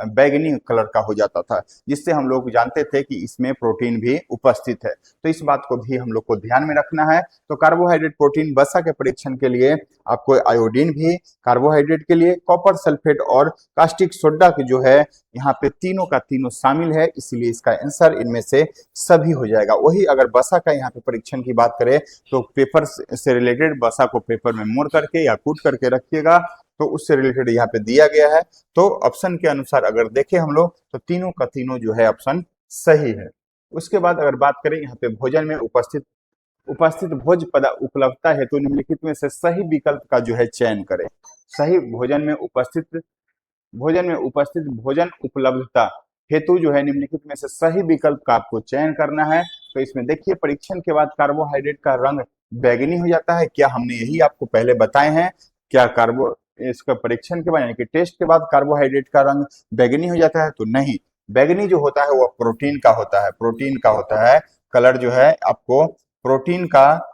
बैगनी कलर का हो जाता था, जिससे हम लोग जानते थे कि इसमें प्रोटीन भी उपस्थित है। तो इस बात को भी हम लोग को ध्यान में रखना है। तो कार्बोहाइड्रेट, प्रोटीन, वसा के परीक्षण के लिए आपको आयोडीन भी, कार्बोहाइड्रेट के लिए कॉपर सल्फेट और कास्टिक सोडा की जो है यहाँ पे तीनों का तीनों शामिल है, इसलिए इसका आंसर इनमें से सभी हो जाएगा। वही अगर वसा का यहाँ पे परीक्षण की बात करें, तो पेपर से रिलेटेड वसा को पेपर में मोड़ करके या कूट करके रखिएगा, तो उससे रिलेटेड यहाँ पे दिया गया है। तो ऑप्शन के अनुसार अगर देखें हम लोग, तो तीनों का तीनों जो है ऑप्शन सही है। उसके बाद अगर बात करें यहाँ पे भोजन में उपस्थित भोज्य पदार्थ उपलब्धता हेतु निम्नलिखित में से सही विकल्प का जो है चयन करें। सही भोजन में उपस्थित भोजन उपलब्धता हेतु जो है निम्नलिखित में से सही विकल्प का आपको चयन करना है। तो इसमें देखिए, परीक्षण के बाद कार्बोहाइड्रेट का रंग बैगनी हो जाता है, क्या हमने यही आपको पहले बताए हैं? क्या इसका परीक्षण के बाद, यानी कि टेस्ट के बाद कार्बोहाइड्रेट का रंग बैगनी हो जाता है? तो नहीं, बैगनी जो होता है वो प्रोटीन का होता है। कलर जो है आपको प्रोटीन का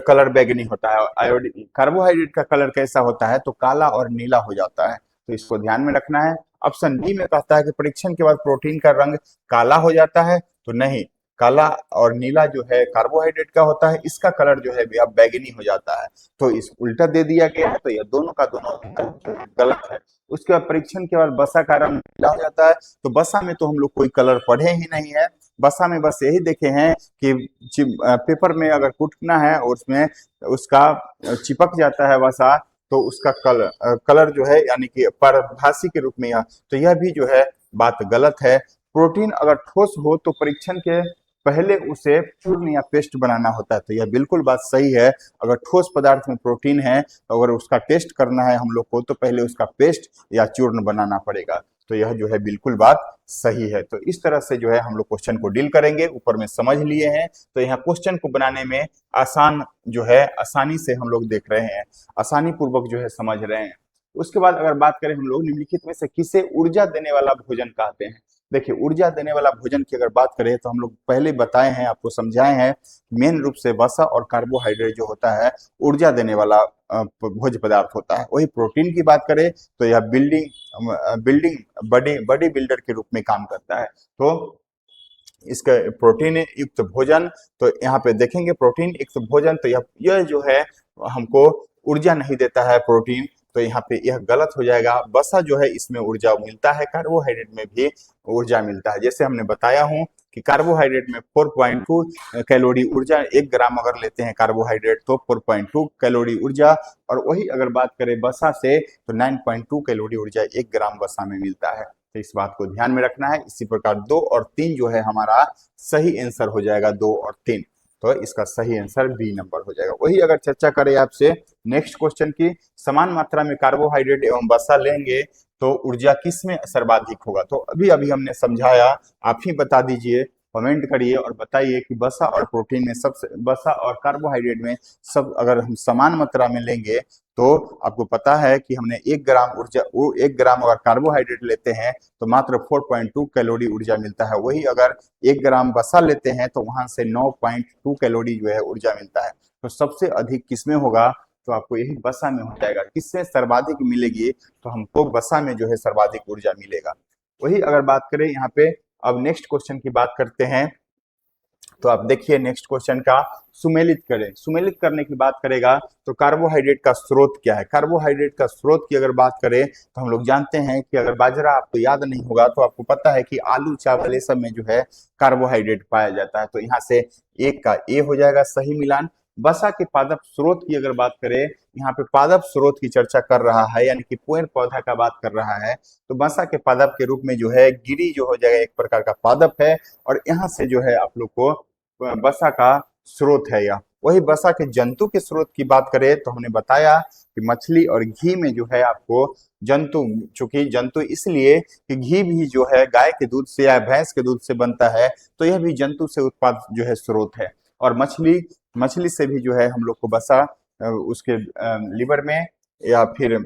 कलर बैगनी होता है। आयोडीन, कार्बोहाइड्रेट का कलर कैसा होता है? तो काला और नीला हो जाता है। तो इसको ध्यान में रखना है। ऑप्शन डी में कहता है कि परीक्षण के बाद प्रोटीन का रंग काला हो जाता है। तो नहीं, काला और नीला जो है कार्बोहाइड्रेट का होता है, इसका कलर जो है भैया बैगनी हो जाता है। तो इस उल्टा दे दिया गया है, तो यह दोनों का दोनों गलत है। उसके बाद परीक्षण के बाद वसा का रंग नीला हो जाता है। तो वसा में तो हम लोग कोई कलर पढ़े ही नहीं है। वसा में बस यही देखे हैं कि पेपर में अगर कूटना है और उसमें उसका चिपक जाता है वसा, तो उसका कलर जो है, यानी कि परभासी के रूप में तो यह भी जो है बात गलत है। प्रोटीन अगर ठोस हो तो परीक्षण के पहले उसे चूर्ण या पेस्ट बनाना होता है। तो यह बिल्कुल बात सही है। अगर ठोस पदार्थ में प्रोटीन है, तो अगर उसका टेस्ट करना है हम लोग को, तो पहले उसका पेस्ट या चूर्ण बनाना पड़ेगा। तो यह जो है बिल्कुल बात सही है। तो इस तरह से जो है हम लोग क्वेश्चन को डील करेंगे। ऊपर में समझ लिए हैं, तो यहाँ क्वेश्चन को बनाने में आसानी से हम लोग देख रहे हैं, आसानी पूर्वक जो है समझ रहे हैं। उसके बाद अगर बात करें हम लोग, निम्नलिखित में से किसे ऊर्जा देने वाला भोजन कहते हैं? देखिए, ऊर्जा देने वाला भोजन की अगर बात करें तो हम लोग पहले बताए हैं, आपको समझाए हैं, मेन रूप से वसा और कार्बोहाइड्रेट जो होता है ऊर्जा देने वाला भोज्य पदार्थ होता है। वही प्रोटीन की बात करें तो यह बिल्डिंग बॉडी बॉडी बिल्डर के रूप में काम करता है। तो इसका प्रोटीन युक्त भोजन, तो यहाँ पे देखेंगे प्रोटीन युक्त भोजन, तो यह जो है हमको ऊर्जा नहीं देता है प्रोटीन, तो यहाँ पे यह गलत हो जाएगा। वसा जो है इसमें ऊर्जा मिलता है, कार्बोहाइड्रेट में भी ऊर्जा मिलता है। जैसे हमने बताया हूँ कि कार्बोहाइड्रेट में 4.2 कैलोरी ऊर्जा, 1 ग्राम अगर लेते हैं कार्बोहाइड्रेट तो 4.2 कैलोरी ऊर्जा, और वही अगर बात करें वसा से तो 9.2 कैलोरी ऊर्जा 1 ग्राम वसा में मिलता है। तो इस बात को ध्यान में रखना है। इसी प्रकार 2 और 3 जो है हमारा सही आंसर हो जाएगा, 2 और 3। तो इसका सही आंसर बी नंबर हो जाएगा। वही अगर चर्चा करें आपसे नेक्स्ट क्वेश्चन की, समान मात्रा में कार्बोहाइड्रेट एवं वसा लेंगे तो ऊर्जा किस में सर्वाधिक होगा। तो अभी अभी हमने समझाया, आप ही बता दीजिए, कमेंट करिए और बताइए कि वसा और प्रोटीन में सबसे, वसा और कार्बोहाइड्रेट में सब अगर हम समान मात्रा में लेंगे तो आपको पता है कि हमने 1 ग्राम ऊर्जा, 1 ग्राम अगर कार्बोहाइड्रेट लेते हैं तो मात्र 4.2 कैलोरी ऊर्जा मिलता है। वही अगर 1 ग्राम वसा लेते हैं तो वहां से 9.2 कैलोरी जो है ऊर्जा मिलता है। तो सबसे अधिक किसमें होगा, तो आपको यही वसा में हो जाएगा। किससे सर्वाधिक मिलेगी, तो हमको वसा में जो है सर्वाधिक ऊर्जा मिलेगा। वही अगर बात करें यहाँ पे, अब नेक्स्ट क्वेश्चन की बात करते हैं, तो आप देखिए नेक्स्ट क्वेश्चन का, सुमेलित करें। सुमेलित करने की बात करेगा तो कार्बोहाइड्रेट का स्रोत क्या है। कार्बोहाइड्रेट का स्रोत की अगर बात करें तो हम लोग जानते हैं कि अगर बाजरा आपको याद नहीं होगा तो आपको पता है कि आलू चावल ये सब में जो है कार्बोहाइड्रेट पाया जाता है। तो यहाँ से एक का ए हो जाएगा सही मिलान। वसा के पादप स्रोत की अगर बात करें, यहाँ पे पादप स्रोत की चर्चा कर रहा है, यानी कि पेड़ पौधा का बात कर रहा है, तो वसा के पादप के रूप में जो है गिरी जो हो जाएगा, एक प्रकार का पादप है, और यहाँ से जो है आप लोग को वसा का स्रोत है यह। वही वसा के जंतु के स्रोत की बात करें तो हमने बताया कि मछली और घी में जो है आपको जंतु, चूंकि जंतु इसलिए कि घी भी जो है गाय के दूध से या भैंस के दूध से बनता है, तो यह भी जंतु से उत्पाद जो है स्रोत है। और मछली से भी जो है हम लोग को वसा उसके लिवर में या फिर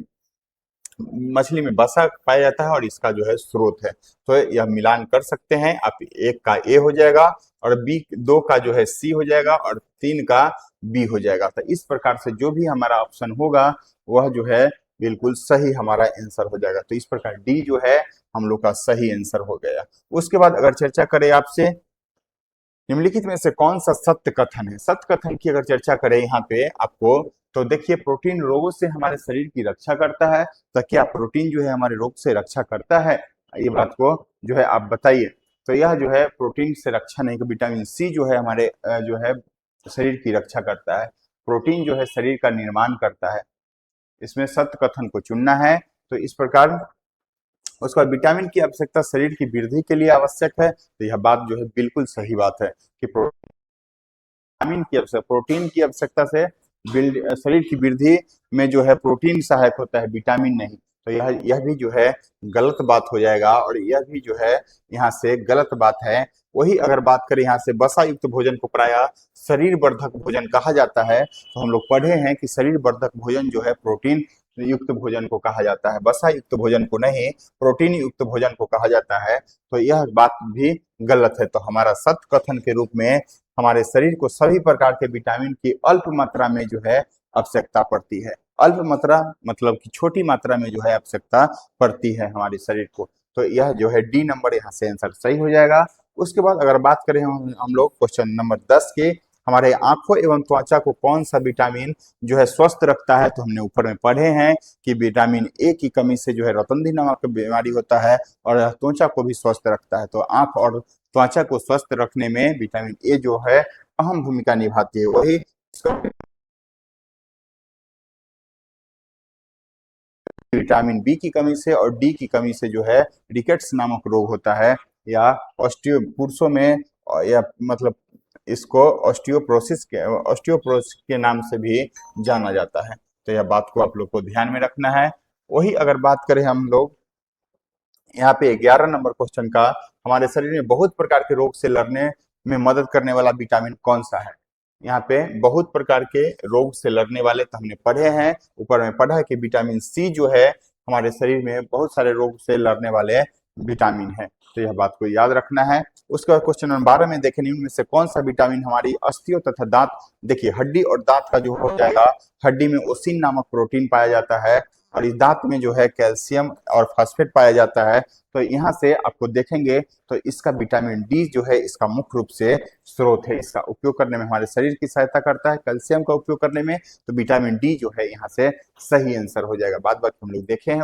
मछली में वसा पाया जाता है और इसका जो है स्रोत है। तो यह मिलान कर सकते हैं आप, एक का ए हो जाएगा और बी, 2 का जो है सी हो जाएगा और 3 का बी हो जाएगा। तो इस प्रकार से जो भी हमारा ऑप्शन होगा वह जो है बिल्कुल सही हमारा आंसर हो जाएगा। तो इस प्रकार डी जो है हम लोग का सही आंसर हो गया। उसके बाद अगर चर्चा करें आपसे, निम्नलिखित में से कौन सा सत्य कथन है। सत्य कथन की अगर चर्चा करें यहाँ पे आपको, तो देखिए प्रोटीन रोगों से हमारे शरीर की रक्षा करता है। तो क्या प्रोटीन जो है हमारे रोग से रक्षा करता है, ये बात को जो है आप बताइए। तो यह जो है प्रोटीन से रक्षा नहीं, विटामिन सी जो है हमारे जो है शरीर की रक्षा करता है। प्रोटीन जो है शरीर का निर्माण करता है। इसमें सत्य कथन को चुनना है। तो इस प्रकार उसके बाद विटामिन की आवश्यकता शरीर की वृद्धि के लिए आवश्यक है। तो यह बात जो है बिल्कुल सही बात है कि प्रोटीन की आवश्यकता से शरीर की वृद्धि में जो है प्रोटीन सहायक होता है, विटामिन नहीं। तो यह भी जो है गलत बात हो जाएगा और यह भी जो है यहाँ से गलत बात है। वही अगर बात करें यहाँ से, वसा युक्त भोजन को प्रायः शरीर वर्धक भोजन कहा जाता है। तो हम लोग पढ़े हैं कि शरीर वर्धक भोजन जो है प्रोटीन युक्त भोजन को कहा जाता है, वसा युक्त भोजन को नहीं, प्रोटीन युक्त भोजन को कहा जाता है। तो यह बात भी गलत है। तो हमारा सत्य कथन के रूप में हमारे शरीर को सभी प्रकार के विटामिन की अल्प मात्रा में जो है आवश्यकता पड़ती है। अल्प मात्रा मतलब कि छोटी मात्रा में जो है आवश्यकता पड़ती है हमारे शरीर को। तो यह जो है डी नंबर यहाँ से आंसर सही हो जाएगा। उसके बाद अगर बात करें हम लोग क्वेश्चन नंबर 10 के, हमारे आंखों एवं त्वचा को कौन सा विटामिन जो है स्वस्थ रखता है। तो हमने ऊपर में पढ़े हैं कि विटामिन ए की कमी से जो है रतनदी नामक बीमारी होता है और त्वचा को भी स्वस्थ रखता है। तो आंख और त्वचा को स्वस्थ रखने में विटामिन ए जो है अहम भूमिका निभाती है। वही विटामिन बी की कमी से और डी की कमी से जो है रिकेट्स नामक रोग होता है, या पुरुषों में, या मतलब इसको ऑस्टियोपोरोसिस के नाम से भी जाना जाता है। तो यह बात को आप लोग को ध्यान में रखना है। वही अगर बात करें हम लोग यहाँ पे 11 नंबर क्वेश्चन का, हमारे शरीर में बहुत प्रकार के रोग से लड़ने में मदद करने वाला विटामिन कौन सा है। यहाँ पे बहुत प्रकार के रोग से लड़ने वाले तो हमने पढ़े हैं, ऊपर में पढ़ा है कि विटामिन सी जो है हमारे शरीर में बहुत सारे रोग से लड़ने वाले विटामिन है। तो यह बात को याद रखना है। उसके बाद क्वेश्चन नंबर 12 में देखें, इनमें से कौन सा विटामिन हमारी अस्थियों तथा दांत, देखिए हड्डी और दांत का जो हो जाएगा, हड्डी में ओसिन नामक प्रोटीन पाया जाता है और इस दांत में जो है कैल्शियम और फास्फेट पाया जाता है। तो यहाँ से आपको देखेंगे तो इसका विटामिन डी जो है इसका मुख्य रूप से स्रोत है, इसका उपयोग करने में हमारे शरीर की सहायता करता है, कैल्शियम का उपयोग करने में। तो विटामिन डी जो है यहाँ से सही आंसर हो जाएगा। बात हम लोग देखे हैं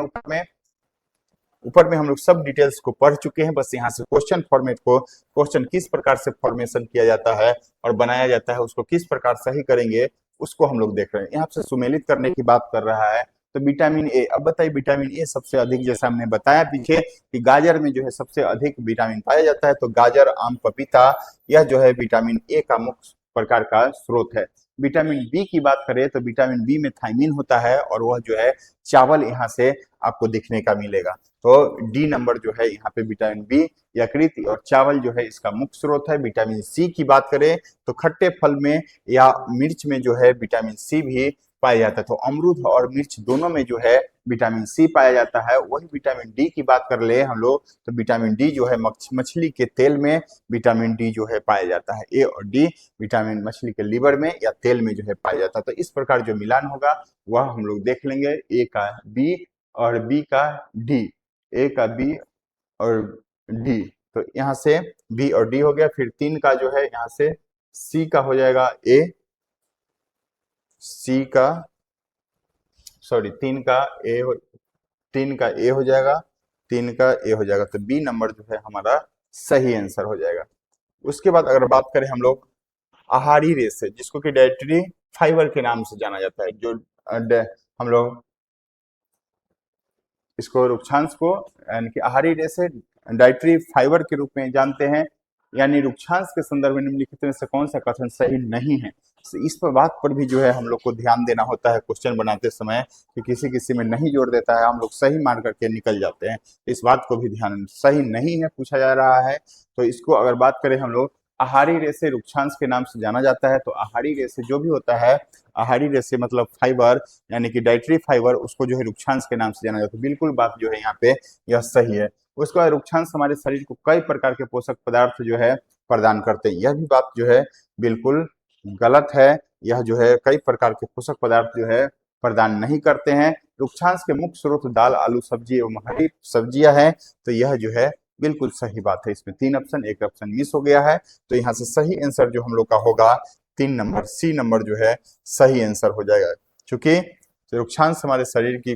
ऊपर में हम लोग सब डिटेल्स को पढ़ चुके हैं। बस यहाँ से क्वेश्चन फॉर्मेट को, क्वेश्चन किस प्रकार से फॉर्मेशन किया जाता है और बनाया जाता है, उसको किस प्रकार सही करेंगे उसको हम लोग देख रहे हैं। यहाँ से सुमेलित करने की बात कर रहा है। तो विटामिन ए, अब बताइए विटामिन ए सबसे अधिक, जैसा हमने बताया पीछे कि गाजर में जो है सबसे अधिक विटामिन पाया जाता है। तो गाजर, आम, पपीता, यह जो है विटामिन ए का मुख्य प्रकार का स्रोत है। विटामिन बी की बात करें तो विटामिन बी में थायमिन होता है और वह जो है चावल यहाँ से आपको देखने का मिलेगा। तो डी नंबर जो है यहाँ पे विटामिन बी, यकृत और चावल जो है इसका मुख्य स्रोत है। विटामिन सी की बात करें तो खट्टे फल में या मिर्च में जो है विटामिन सी भी पाया जाता है। तो अमरूद और मिर्च दोनों में जो है विटामिन सी पाया जाता है। वही विटामिन डी की बात कर ले हम लोग तो विटामिन डी जो है मछली के तेल में विटामिन डी जो है पाया जाता है। ए और डी विटामिन मछली के लीवर में या तेल में जो है पाया जाता है। तो इस प्रकार जो मिलान होगा वह हम लोग देख लेंगे, ए का बी और बी का डी, ए का बी और डी। तो यहाँ से बी और डी हो गया। फिर 3 का जो है यहाँ से सी का हो जाएगा ए, सी का सॉरी 3 का ए हो, 3 का ए हो जाएगा, 3 का ए हो जाएगा। तो बी नंबर जो है हमारा सही आंसर हो जाएगा। उसके बाद अगर बात करें हम लोग आहारी रेशे, जिसको कि डाइटरी फाइबर के नाम से जाना जाता है, जो हम लोग इसको रुक्षांश को यानी कि आहारी रेशे डाइटरी फाइबर के रूप में जानते हैं। यानी रुक्षांश के संदर्भ में निम्नलिखित में से कौन सा कथन सही नहीं है। इस पर बात पर भी जो है हम लोग को ध्यान देना होता है क्वेश्चन बनाते समय कि किसी किसी में नहीं जोड़ देता है, हम लोग सही मान करके निकल जाते हैं। इस बात को भी ध्यान, सही नहीं है पूछा जा रहा है। तो इसको अगर बात करें हम लोग, आहारी रेशे रुक्षांश के नाम से जाना जाता है। तो आहारी रेशे जो भी होता है, आहारी रेशे मतलब फाइबर यानी कि डाइटरी फाइबर, उसको जो है रुक्षांश के नाम से जाना जाता है। बिल्कुल बात जो है यहाँ पे यह सही है। उसके बाद रुक्षांश हमारे शरीर को कई प्रकार के पोषक पदार्थ जो है प्रदान करते हैं। यह भी बात जो है बिल्कुल गलत है। यह जो है कई प्रकार के पोषक पदार्थ जो है प्रदान नहीं करते हैं। रुक्षांश के मुख्य स्रोत दाल, आलू, सब्जी एवं हरी सब्जियां हैं। तो यह जो है बिल्कुल सही बात है। इसमें 3 ऑप्शन, एक ऑप्शन मिस हो गया है। तो यहाँ से सही आंसर जो हम लोग का होगा 3 नंबर, सी नंबर जो है सही आंसर हो जाएगा। क्योंकि रुक्षांश हमारे शरीर की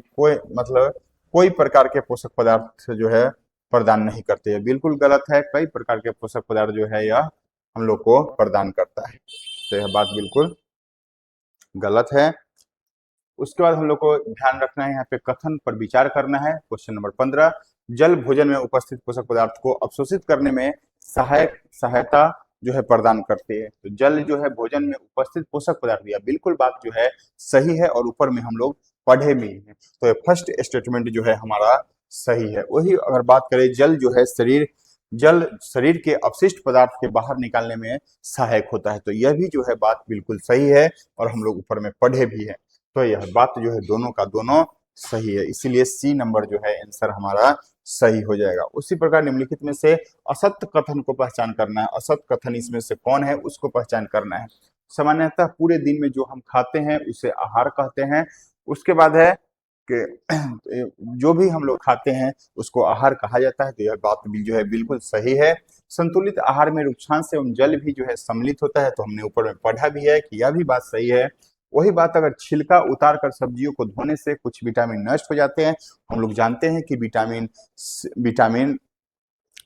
कोई प्रकार के पोषक पदार्थ जो है प्रदान नहीं करते हैं। बिल्कुल गलत है। कई प्रकार के पोषक पदार्थ जो है यह हम लोग को प्रदान करता है। तो यह बात बिल्कुल गलत है। उसके बाद हम लोग को ध्यान रखना है, यहाँ पे कथन पर विचार करना है। क्वेश्चन नंबर 15, जल भोजन में उपस्थित पोषक पदार्थ को अवशोषित करने में सहायता जो है प्रदान करते हैं। तो जल जो है भोजन में उपस्थित पोषक पदार्थ दिया, बिल्कुल बात जो है सही है और ऊपर में हम लोग पढ़े भी हैं। तो ये फर्स्ट स्टेटमेंट जो है हमारा सही है। वही अगर बात करें, जल शरीर के अपशिष्ट पदार्थ के बाहर निकालने में सहायक होता है। तो यह भी जो है बात बिल्कुल सही है और हम लोग ऊपर में पढ़े भी हैं। तो यह बात जो है दोनों का दोनों सही है, इसीलिए सी नंबर जो है आंसर हमारा सही हो जाएगा। उसी प्रकार निम्नलिखित में से असत्य कथन को पहचान करना है। असत्य कथन इसमें से कौन है उसको पहचान करना है। सामान्यतः पूरे दिन में जो हम खाते हैं उसे आहार कहते हैं। उसके बाद है कि जो भी हम लोग खाते हैं उसको आहार कहा जाता है। तो यह बात भी जो है बिल्कुल सही है। संतुलित आहार में रुक्षांश एवं जल भी जो है सम्मिलित होता है। तो हमने ऊपर में पढ़ा भी है कि यह भी बात सही है। वही बात अगर छिलका उतार कर सब्जियों को धोने से कुछ विटामिन नष्ट हो जाते हैं। हम लोग जानते हैं कि विटामिन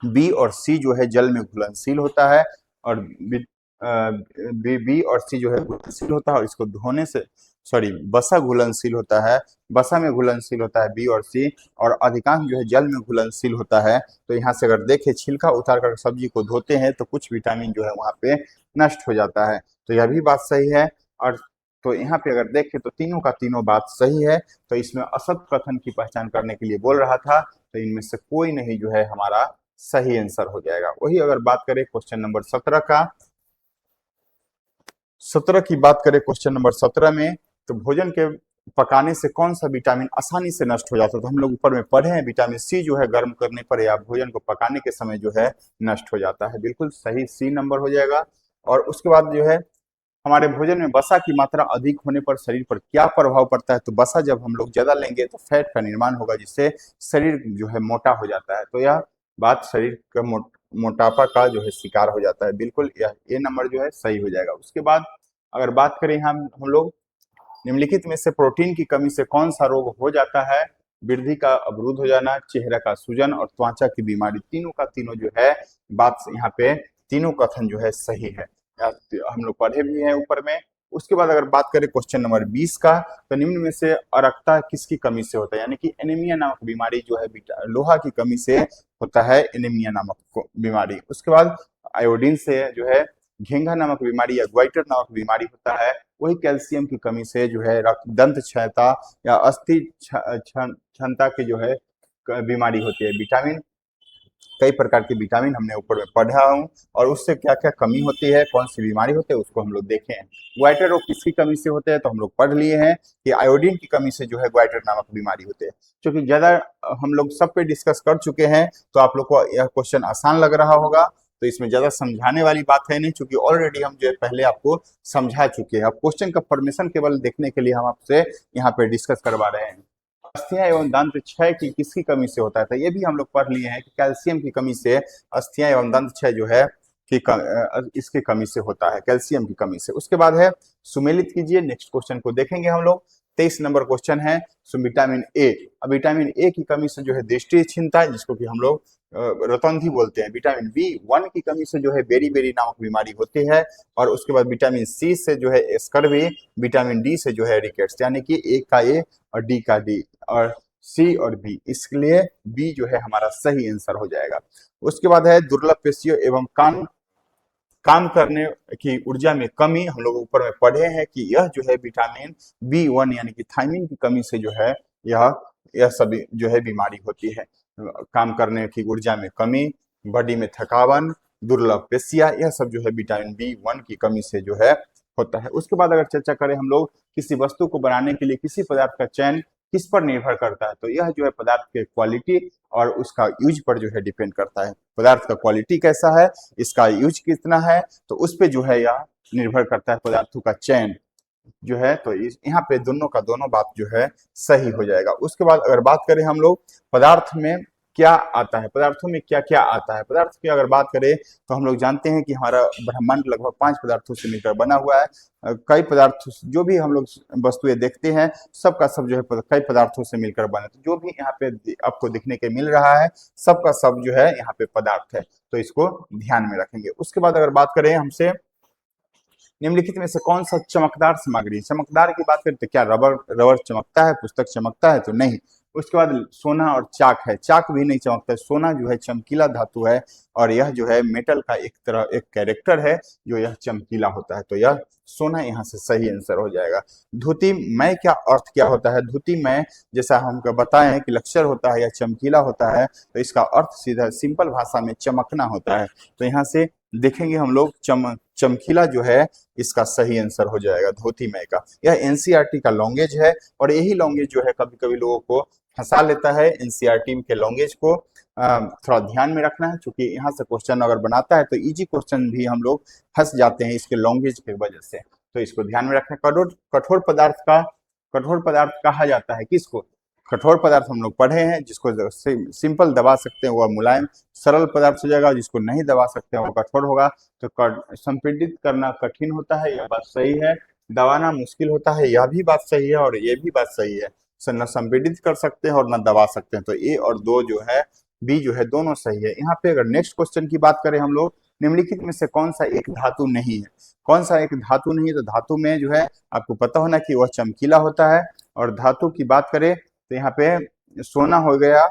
बी और सी जो है जल में घुलनशील होता है और बी और सी जो है घुलनशील होता है और इसको धोने से बसा घुलनशील होता है, बसा में घुलनशील होता है बी और सी, और अधिकांश जो है जल में घुलनशील होता है। तो यहाँ से अगर देखें छिलका उतार कर सब्जी को धोते हैं तो कुछ विटामिन जो है वहाँ पे नष्ट हो जाता है। तो यह भी बात सही है। और तो यहाँ पे अगर देखें तो तीनों का तीनों बात सही है। तो इसमें असत्य कथन की पहचान करने के लिए बोल रहा था। तो इनमें से कोई नहीं जो है हमारा सही आंसर हो जाएगा। वही अगर बात करें क्वेश्चन नंबर 17 का, 17 की बात करें क्वेश्चन नंबर 17 में, तो भोजन के पकाने से कौन सा विटामिन आसानी से नष्ट हो जाता है? तो हम लोग ऊपर में पढ़े हैं, विटामिन सी जो है गर्म करने पर या भोजन को पकाने के समय जो है नष्ट हो जाता है। बिल्कुल सही, सी नंबर हो जाएगा। और उसके बाद जो है हमारे भोजन में वसा की मात्रा अधिक होने पर शरीर पर क्या प्रभाव पड़ता है? तो वसा जब हम लोग ज्यादा लेंगे तो फैट का निर्माण होगा, जिससे शरीर जो है मोटा हो जाता है। तो यह बात शरीर का मोटापा का जो है शिकार हो जाता है। बिल्कुल यह ए नंबर जो है सही हो जाएगा। उसके बाद अगर बात करें हम लोग निम्नलिखित में से प्रोटीन की कमी से कौन सा रोग हो जाता है? वृद्धि का अवरुद्ध हो जाना, चेहरा का सूजन और त्वचा की बीमारी। तीनों का तीनों जो है बात यहाँ पे तीनों कथन जो है सही है, हम लोग पढ़े भी हैं ऊपर में। उसके बाद अगर बात करें क्वेश्चन नंबर 20 का, तो निम्न में से अरक्ता किसकी कमी से होता है? यानी कि एनीमिया नामक बीमारी जो है लोहा की कमी से होता है, एनीमिया नामक बीमारी। उसके बाद आयोडीन से जो है घेंघा नामक बीमारी या ग्वाइटर नामक बीमारी होता है। वही कैल्शियम की कमी से जो है दंत क्षयता या अस्थि क्षमता की जो है बीमारी होती है। विटामिन, कई प्रकार के विटामिन हमने ऊपर में पढ़ा हूँ, और उससे क्या क्या कमी होती है, कौन सी बीमारी होती है, उसको हम लोग देखे हैं। ग्वाइटर रोग किसकी कमी से होते हैं? तो हम लोग पढ़ लिए हैं कि आयोडीन की कमी से जो है ग्वाइटर नामक बीमारी होती है। क्योंकि ज्यादा हम लोग सब पे डिस्कस कर चुके हैं, तो आप लोग को यह क्वेश्चन आसान लग रहा होगा। तो इसमें ज्यादा समझाने वाली बात है नहीं, क्योंकि ऑलरेडी हम जो है पहले आपको समझा चुके हैं। अब क्वेश्चन का फॉर्मेशन केवल देखने के लिए हम आपसे यहाँ पे डिस्कस करवा रहे हैं। अस्थियां एवं दंत क्षय की किसकी कमी से होता है? तो ये भी हम लोग पढ़ लिए हैं कि कैल्शियम की कमी से अस्थियां एवं दंत क्षय जो है इसकी कमी से होता है, कैल्शियम की कमी से। उसके बाद है सुमेलित कीजिए। नेक्स्ट क्वेश्चन को देखेंगे हम लोग। 23 नंबर क्वेश्चन है विटामिन ए। अब विटामिन ए की कमी से जो है दृष्टि क्षीणता है, जिसको कि हम लोग रतौंधी बोलते हैं। विटामिन बी वन की कमी से जो है बेरी बेरी नामक बीमारी होती है। और उसके बाद विटामिन सी से जो है स्कर्वी, विटामिन डी से जो है रिकेट्स, यानी कि ए का ए और डी का डी और सी और बी, इसलिए बी जो है हमारा सही आंसर हो जाएगा। उसके बाद है दुर्लभ पेशियों एवं काम करने की ऊर्जा में कमी। हम लोग ऊपर में पढ़े हैं कि यह जो है विटामिन बी वन यानी कि थायमिन की कमी से जो है यह सभी जो है बीमारी होती है। काम करने की ऊर्जा में कमी, बॉडी में थकावन, दुर्लभ पेशियां, यह सब जो है विटामिन बी वन की कमी से जो है होता है। उसके बाद अगर चर्चा करें हम लोग, किसी वस्तु को बनाने के लिए किसी पदार्थ का चयन किस पर निर्भर करता है? तो यह जो है पदार्थ के क्वालिटी और उसका यूज पर जो है डिपेंड करता है। पदार्थ का क्वालिटी कैसा है, इसका यूज कितना है, तो उस पे जो है यह निर्भर करता है पदार्थों का चयन जो है। तो यहाँ पे दोनों का दोनों बात जो है सही हो जाएगा। उसके बाद अगर बात करें हम लोग पदार्थ में क्या आता है, पदार्थों में क्या क्या आता है। पदार्थ की अगर बात करें तो हम लोग जानते हैं कि हमारा ब्रह्मांड लगभग 5 पदार्थों से मिलकर बना हुआ है। कई पदार्थ जो भी हम लोग वस्तुएं देखते हैं, सबका सब जो है कई पदार्थों से मिलकर बने। तो जो भी यहाँ पे आपको दिखने के मिल रहा है, सबका सब जो है यहाँ पे पदार्थ है, तो इसको ध्यान में रखेंगे। उसके बाद अगर बात करें हमसे निम्नलिखित में से कौन सा चमकदार सामग्री, चमकदार की बात करें तो क्या रबर रबर चमकता है, पुस्तक चमकता है? तो नहीं। उसके बाद सोना और चाक है, चाक भी नहीं चमकता है। सोना जो है चमकीला धातु है, और यह जो है मेटल का एक कैरेक्टर है जो यह चमकीला होता है। तो यह सोना यहाँ से सही आंसर हो जाएगा। धुतिमय क्या अर्थ क्या होता है? धुतिमय जैसा हमको बताए हैं कि लक्षण होता है या चमकीला होता है, तो इसका अर्थ सीधा सिंपल भाषा में चमकना होता है। तो यहाँ से देखेंगे हम लोग चमकीला जो है इसका सही आंसर हो जाएगा धोतीमय का। यह एनसीईआरटी का लैंग्वेज है, और यही लैंग्वेज जो है कभी कभी लोगों को फंसा लेता है। एनसीईआरटी के लैंग्वेज को थोड़ा ध्यान में रखना है, क्योंकि यहाँ से क्वेश्चन अगर बनाता है तो इजी क्वेश्चन भी हम लोग फंस जाते हैं इसके लैंग्वेज की वजह से। तो इसको ध्यान में रखना। कठोर पदार्थ कहा जाता है किसको? कठोर पदार्थ हम लोग पढ़े हैं, जिसको सिंपल दबा सकते हैं वह मुलायम सरल पदार्थ हो जाएगा, जिसको नहीं दबा सकते हैं वो कठोर होगा। तो संपीड़ित करना कठिन होता है, यह बात सही है। दबाना मुश्किल होता है, यह भी बात सही है, और ये भी बात सही है। न संपीड़ित कर सकते हैं और न दबा सकते हैं। तो ए और दो जो है बी जो है दोनों सही है। यहाँ पे अगर नेक्स्ट क्वेश्चन की बात करें हम लोग, निम्नलिखित में से कौन सा एक धातु नहीं है? कौन सा एक धातु नहीं है? तो धातु में जो है आपको पता होना कि वह चमकीला होता है। और धातु की बात करें तो यहाँ पे सोना हो गया,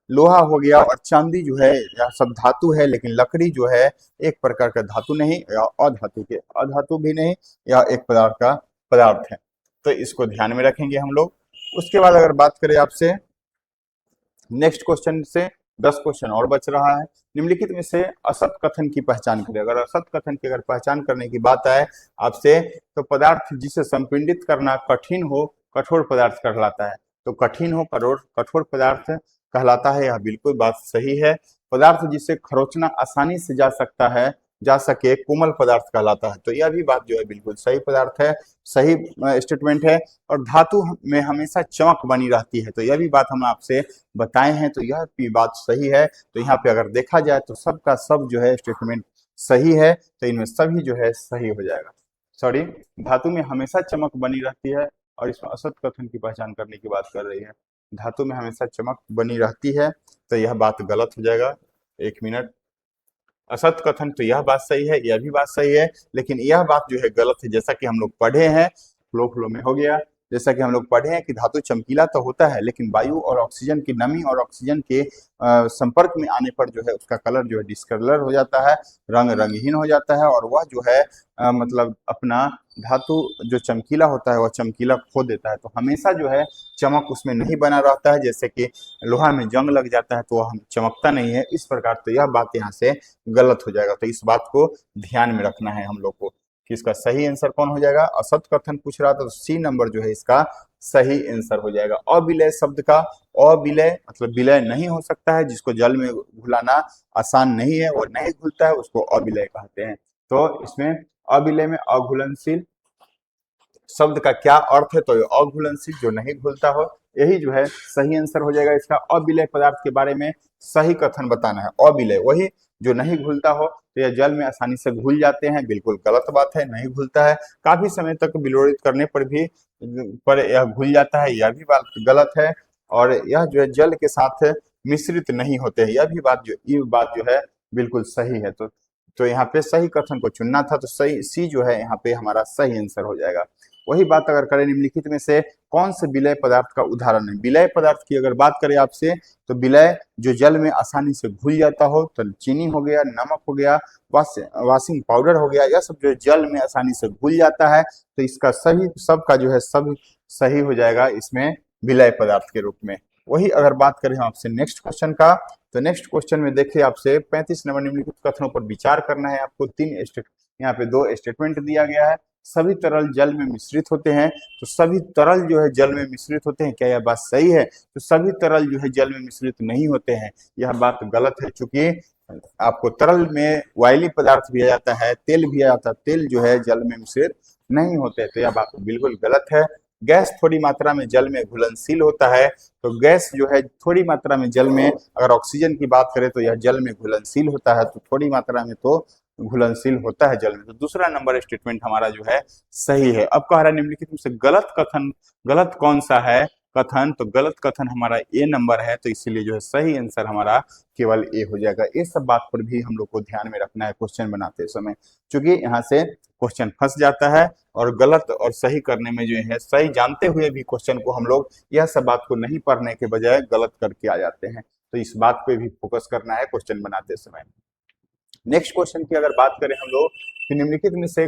लोहा हो गया और चांदी जो है यह सब धातु है, लेकिन लकड़ी जो है एक प्रकार का धातु नहीं, या अधातु भी नहीं, या एक प्रकार का पदार्थ है। तो इसको ध्यान में रखेंगे हम लोग। उसके बाद अगर बात करें आपसे नेक्स्ट क्वेश्चन से, 10 क्वेश्चन और बच रहा है। निम्नलिखित में से असत कथन की पहचान करें। अगर असत कथन की अगर पहचान करने की बात आए आपसे, तो पदार्थ जिसे संपिंडित करना कठिन हो कठोर पदार्थ कहलाता है। तो कठिन हो कठोर पदार्थ कहलाता है, यह बिल्कुल बात सही है। पदार्थ जिसे खरोचना आसानी से जा सके कोमल पदार्थ कहलाता है। तो यह भी बात जो है बिल्कुल सही पदार्थ है, सही स्टेटमेंट है। और धातु में हमेशा चमक बनी रहती है, तो यह भी बात हम आपसे बताए हैं, तो यह भी बात सही है। तो यहाँ पे अगर देखा जाए तो सबका सब जो है स्टेटमेंट सही है, तो इनमें सभी जो है सही हो जाएगा। सॉरी, धातु में हमेशा चमक बनी रहती है, और इसमें असत कथन की पहचान करने की बात कर रही है। धातु में हमेशा चमक बनी रहती है, तो यह बात गलत हो जाएगा। 1 मिनट। असत कथन, तो यह बात सही है, यह भी बात सही है, लेकिन यह बात जो है गलत है। जैसा कि हम लोग पढ़े हैं, फ्लो में हो गया, जैसा कि हम लोग पढ़े हैं कि धातु चमकीला तो होता है, लेकिन वायु और ऑक्सीजन की नमी और ऑक्सीजन के संपर्क में आने पर जो है उसका कलर जो है डिस्कलर हो जाता है, रंग रंगहीन हो जाता है, और वह जो है मतलब अपना धातु जो चमकीला होता है वह चमकीला खो देता है। तो हमेशा जो है चमक उसमें नहीं बना रहता है, जैसे कि लोहा में जंग लग जाता है तो वह चमकता नहीं है, इस प्रकार। तो यह बात यहाँ से गलत हो जाएगा। तो इस बात को ध्यान में रखना है हम लोग को कि इसका सही आंसर कौन हो जाएगा। असत कथन पूछ रहा था, तो सी नंबर जो है इसका सही आंसर हो जाएगा। अविलय शब्द का अविलय मतलब विलय नहीं हो सकता है, जिसको जल में घुलाना आसान नहीं है और नहीं घुलता है, उसको अविलय कहते हैं। तो इसमें अविलय में अघुलनशील शब्द का क्या अर्थ है, तो अघुलनशील जो नहीं घुलता हो, यही जो है सही आंसर हो जाएगा इसका। अविलय पदार्थ के बारे में सही कथन बताना है। अविलय वही जो नहीं घुलता हो, तो यह जल में आसानी से घुल जाते हैं, बिल्कुल गलत बात है, नहीं घुलता है। काफी समय तक विलोड़ित करने पर यह घुल जाता है, यह भी बात गलत है। और यह जो है जल के साथ मिश्रित नहीं होते हैं, यह बात जो है बिल्कुल सही है। तो यहाँ पे सही कथन को चुनना था, तो सही सी जो है यहाँ पे हमारा सही आंसर हो जाएगा। वही बात अगर करें, निम्नलिखित में से कौन से विलय पदार्थ का उदाहरण है। विलय पदार्थ की अगर बात करें आपसे, तो विलय जो जल में आसानी से घुल जाता हो, तो चीनी हो गया, नमक हो गया, वॉशिंग पाउडर हो गया, यह सब जो जल में आसानी से घुल जाता है, तो इसका सही सबका जो है सब सही हो जाएगा इसमें विलय पदार्थ के रूप में। वही अगर बात करें हम आपसे नेक्स्ट क्वेश्चन का, तो नेक्स्ट क्वेश्चन में देखिए आपसे 35 नंबर निम्नलिखित कथनों पर विचार करना है आपको। यहाँ पे 2 स्टेटमेंट दिया गया है। सभी तरल जल में मिश्रित होते हैं, तो सभी तरल जो है जल में मिश्रित होते हैं, क्या यह बात सही है? तो सभी तरल जो है जल में मिश्रित नहीं होते हैं, यह बात गलत है। चूंकि आपको तरल में वायली पदार्थ भी आ जाता है, तेल भी आ जाता है, तेल जो है जल में मिश्रित नहीं होते, तो यह बात बिल्कुल गलत है। गैस थोड़ी मात्रा में जल में घुलनशील होता है, तो गैस जो है थोड़ी मात्रा में जल में, अगर ऑक्सीजन की बात करें तो यह जल में घुलनशील होता है, तो थोड़ी मात्रा में तो घुलनशील होता है जल में। तो दूसरा नंबर स्टेटमेंट हमारा जो है सही है। अब कह रहा है निम्नलिखित में से गलत कौन सा है कथन, तो गलत कथन हमारा ए नंबर है, तो इसीलिए जो है सही आंसर हमारा केवल ए हो जाएगा। ये सब बात पर भी हम लोग को ध्यान में रखना है क्वेश्चन बनाते समय, क्योंकि यहाँ से क्वेश्चन फंस जाता है, और गलत और सही करने में जो है, सही जानते हुए भी क्वेश्चन को हम लोग यह सब बात को नहीं पढ़ने के बजाय गलत करके आ जाते हैं। तो इस बात पे भी फोकस करना है क्वेश्चन बनाते समय। नेक्स्ट क्वेश्चन की अगर बात करें हम लोग, तो निम्नलिखित में से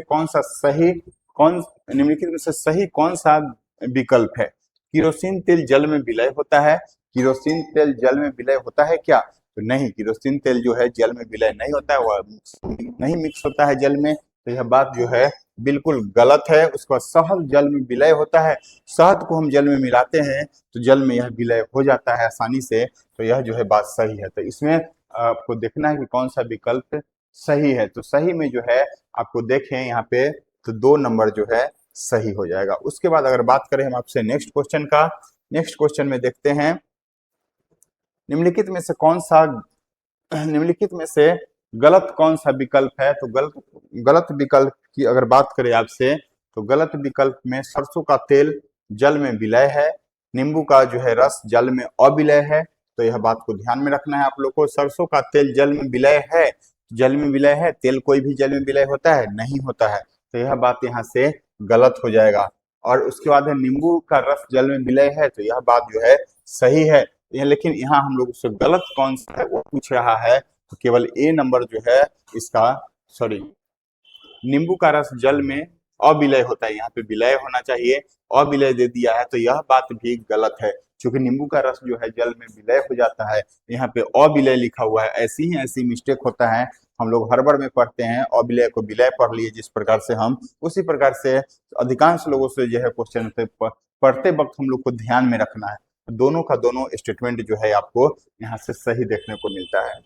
सही कौन सा विकल्प है? किरोसिन तेल जल में विलय होता है। किरोसिन तेल जल में विलय होता है क्या? तो नहीं, किरोसिन तेल जो है जल में विलय नहीं होता है, वह नहीं मिक्स होता है जल में, तो यह बात जो है बिल्कुल गलत है। उसका शहद जल में विलय होता है, शहद को हम जल में मिलाते हैं तो जल में यह विलय हो जाता है आसानी से, तो यह जो है बात सही है। तो इसमें आपको देखना है कि कौन सा विकल्प सही है। तो सही में जो है आपको देखें यहाँ पे, तो 2 नंबर जो है सही हो जाएगा। उसके बाद अगर बात करें हम आपसे नेक्स्ट क्वेश्चन का, नेक्स्ट क्वेश्चन में देखते हैं निम्नलिखित में से गलत कौन सा विकल्प है। तो गलत विकल्प की अगर बात करें आपसे, तो गलत विकल्प में सरसों का तेल जल में विलय है, नींबू का जो है रस जल में अविलय है। तो यह बात को ध्यान में रखना है आप लोग को। सरसों का तेल जल में विलय है, तेल कोई भी जल में विलय होता है? नहीं होता है, तो यह बात यहाँ से गलत हो जाएगा। और उसके बाद है नींबू का रस जल में विलय है, तो यह बात जो है सही है। लेकिन यहाँ हम लोग उससे गलत कौन सा है वो पूछ रहा है, तो केवल ए नंबर जो है इसका, सॉरी, नींबू का रस जल में अविलय होता है, यहाँ पे विलय होना चाहिए, अविलय दे दिया है, तो यह बात भी गलत है, क्योंकि नींबू का रस जो है जल में विलय हो जाता है, यहाँ पे अविलय लिखा हुआ है। ऐसी ही ऐसी मिस्टेक होता है, हम लोग हड़बड़ में पढ़ते हैं, अविलय को विलय पढ़ लिए जिस प्रकार से हम, उसी प्रकार से अधिकांश लोगों से जो है क्वेश्चन पे पढ़ते वक्त हम लोग को ध्यान में रखना है, दोनों का दोनों स्टेटमेंट जो है आपको यहाँ से सही देखने को मिलता है।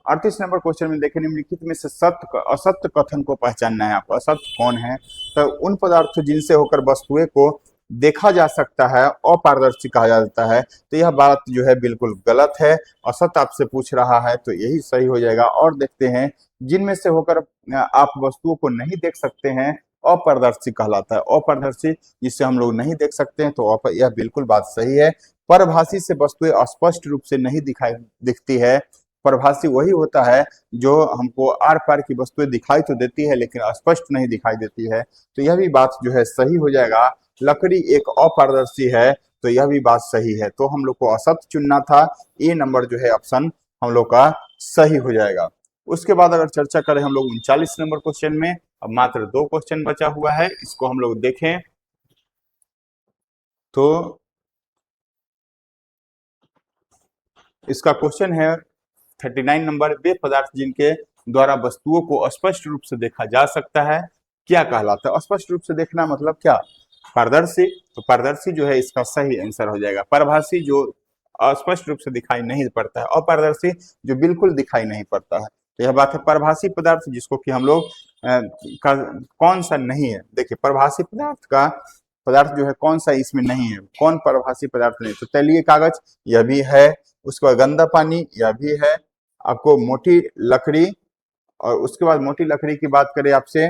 38 नंबर क्वेश्चन में देखें, निम्नलिखित में से सत्य असत्य कथन को पहचानना है आपको। असत्य कौन है? तो उन पदार्थों जिनसे होकर वस्तुएं को देखा जा सकता है अपारदर्शी कहा जाता है, तो यह बात जो है बिल्कुल गलत है। असत्य आपसे पूछ रहा है तो यही सही हो जाएगा। और देखते हैं, जिनमें से होकर आप वस्तुओं को नहीं देख सकते हैं अपारदर्शी कहलाता है। अपारदर्शी जिससे हम लोग नहीं देख सकते हैं, तो यह बिल्कुल बात सही है। परभाषी से वस्तुएं स्पष्ट रूप से नहीं दिखती है। परभाषी वही होता है जो हमको आर पार की वस्तुएं दिखाई तो देती है लेकिन स्पष्ट नहीं दिखाई देती है, तो यह भी बात जो है सही हो जाएगा। लकड़ी एक अपारदर्शी है, तो यह भी बात सही है। तो हम लोग को असत्य चुनना था, ए नंबर जो है ऑप्शन हम लोग का सही हो जाएगा। उसके बाद अगर चर्चा करें हम लोग 39 नंबर क्वेश्चन में, अब मात्र 2 क्वेश्चन बचा हुआ है, इसको हम लोग देखें तो इसका क्वेश्चन है 39 नंबर, वे पदार्थ जिनके द्वारा वस्तुओं को स्पष्ट रूप से देखा जा सकता है क्या कहलाता है? स्पष्ट रूप से देखना मतलब क्या? पारदर्शी। तो पारदर्शी जो है इसका सही आंसर हो जाएगा। परभाषी जो स्पष्ट रूप से दिखाई नहीं पड़ता है, अपारदर्शी जो बिल्कुल दिखाई नहीं पड़ता है। तो यह बात है। परभाषी पदार्थ जिसको कि हम लोग कौन सा नहीं है, देखिए परभाषी पदार्थ जो है कौन सा इसमें नहीं है, कौन परभाषी पदार्थ नहीं? तो तैलीय कागज यह भी है, उसके बाद गंदा पानी यह भी है, आपको मोटी लकड़ी, और उसके बाद मोटी लकड़ी की बात करें आपसे,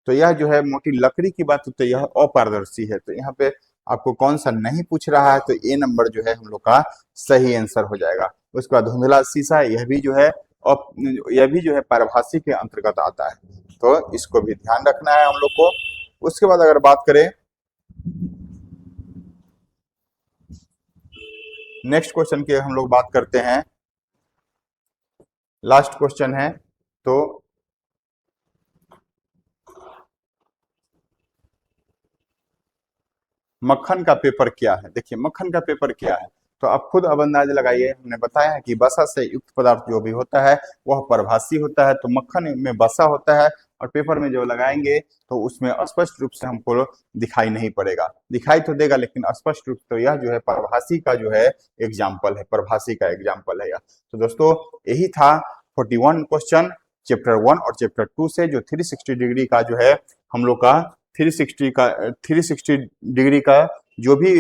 तो यह जो है मोटी लकड़ी की बात, तो यह अपारदर्शी है। तो यहाँ पे आपको कौन सा नहीं पूछ रहा है, तो ए नंबर जो है हम लोग का सही आंसर हो जाएगा। उसके बाद धुंधला शीशा, यह भी जो है परभाषी के अंतर्गत आता है, तो इसको भी ध्यान रखना है हम लोग को। उसके बाद अगर बात करें नेक्स्ट क्वेश्चन की, हम लोग बात करते हैं, लास्ट क्वेश्चन है, तो मक्खन का पेपर क्या है? देखिए मक्खन का पेपर क्या है, तो आप खुद अब अंदाज लगाइए। हमने बताया है कि वसा से युक्त पदार्थ जो भी होता है वह परभाषी होता है, तो मक्खन में वसा होता है और पेपर में जो लगाएंगे तो उसमें स्पष्ट रूप से हमको दिखाई नहीं पड़ेगा, दिखाई तो देगा लेकिन स्पष्ट रूप, तो यह जो है परभाषी का जो है एग्जाम्पल है, परभाषी का एग्जाम्पल है यह। तो दोस्तों यही था 41 क्वेश्चन चैप्टर 1 और चैप्टर 2 से, जो 360 डिग्री का जो है हम लोग का 360 डिग्री का जो भी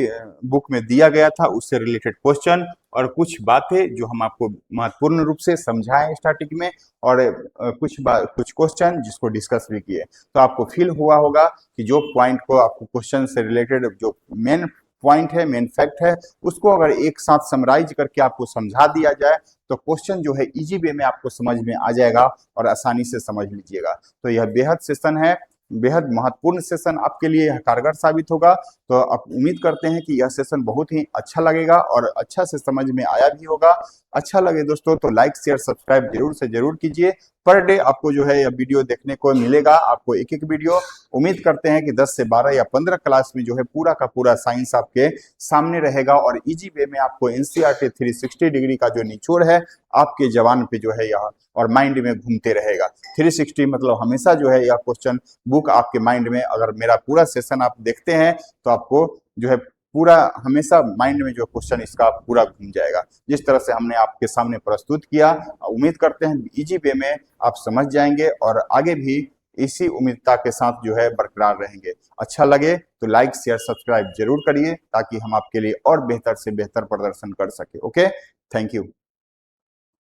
बुक में दिया गया था उससे रिलेटेड क्वेश्चन और कुछ बातें जो हम आपको महत्वपूर्ण रूप से समझाएं स्टार्टिंग में, और कुछ क्वेश्चन जिसको डिस्कस भी किए। तो आपको फील हुआ होगा कि जो पॉइंट को आपको क्वेश्चन से रिलेटेड जो मेन पॉइंट है, मेन फैक्ट है, उसको अगर एक साथ समराइज करके आपको समझा दिया जाए तो क्वेश्चन जो है इजी वे में आपको समझ में आ जाएगा और आसानी से समझ लीजिएगा। तो यह बेहद सेशन है, बेहद महत्वपूर्ण सेशन आपके लिए यह कारगर साबित होगा। तो आप उम्मीद करते हैं कि यह सेशन बहुत ही अच्छा लगेगा और अच्छा से समझ में आया भी होगा। अच्छा लगे दोस्तों तो लाइक शेयर सब्सक्राइब जरूर से जरूर कीजिए। पर डे आपको जो है यह वीडियो देखने को मिलेगा, आपको एक एक वीडियो। उम्मीद करते हैं कि 10 से 12 या 15 क्लास में जो है पूरा का पूरा साइंस आपके सामने रहेगा और इजी वे में आपको एनसीईआरटी 360 डिग्री का जो निचोड़ है आपके जवान पे जो है यह और माइंड में घूमते रहेगा। 360 मतलब हमेशा जो है यह क्वेश्चन बुक आपके माइंड में, अगर मेरा पूरा सेशन आप देखते हैं तो आपको जो है पूरा हमेशा माइंड में जो क्वेश्चन इसका पूरा घूम जाएगा। जिस तरह से हमने आपके सामने प्रस्तुत किया, उम्मीद करते हैं इजी वे में आप समझ जाएंगे और आगे भी इसी उम्मीदता के साथ जो है बरकरार रहेंगे। अच्छा लगे तो लाइक शेयर सब्सक्राइब जरूर करिए ताकि हम आपके लिए और बेहतर से बेहतर प्रदर्शन कर सके। Okay, thank you.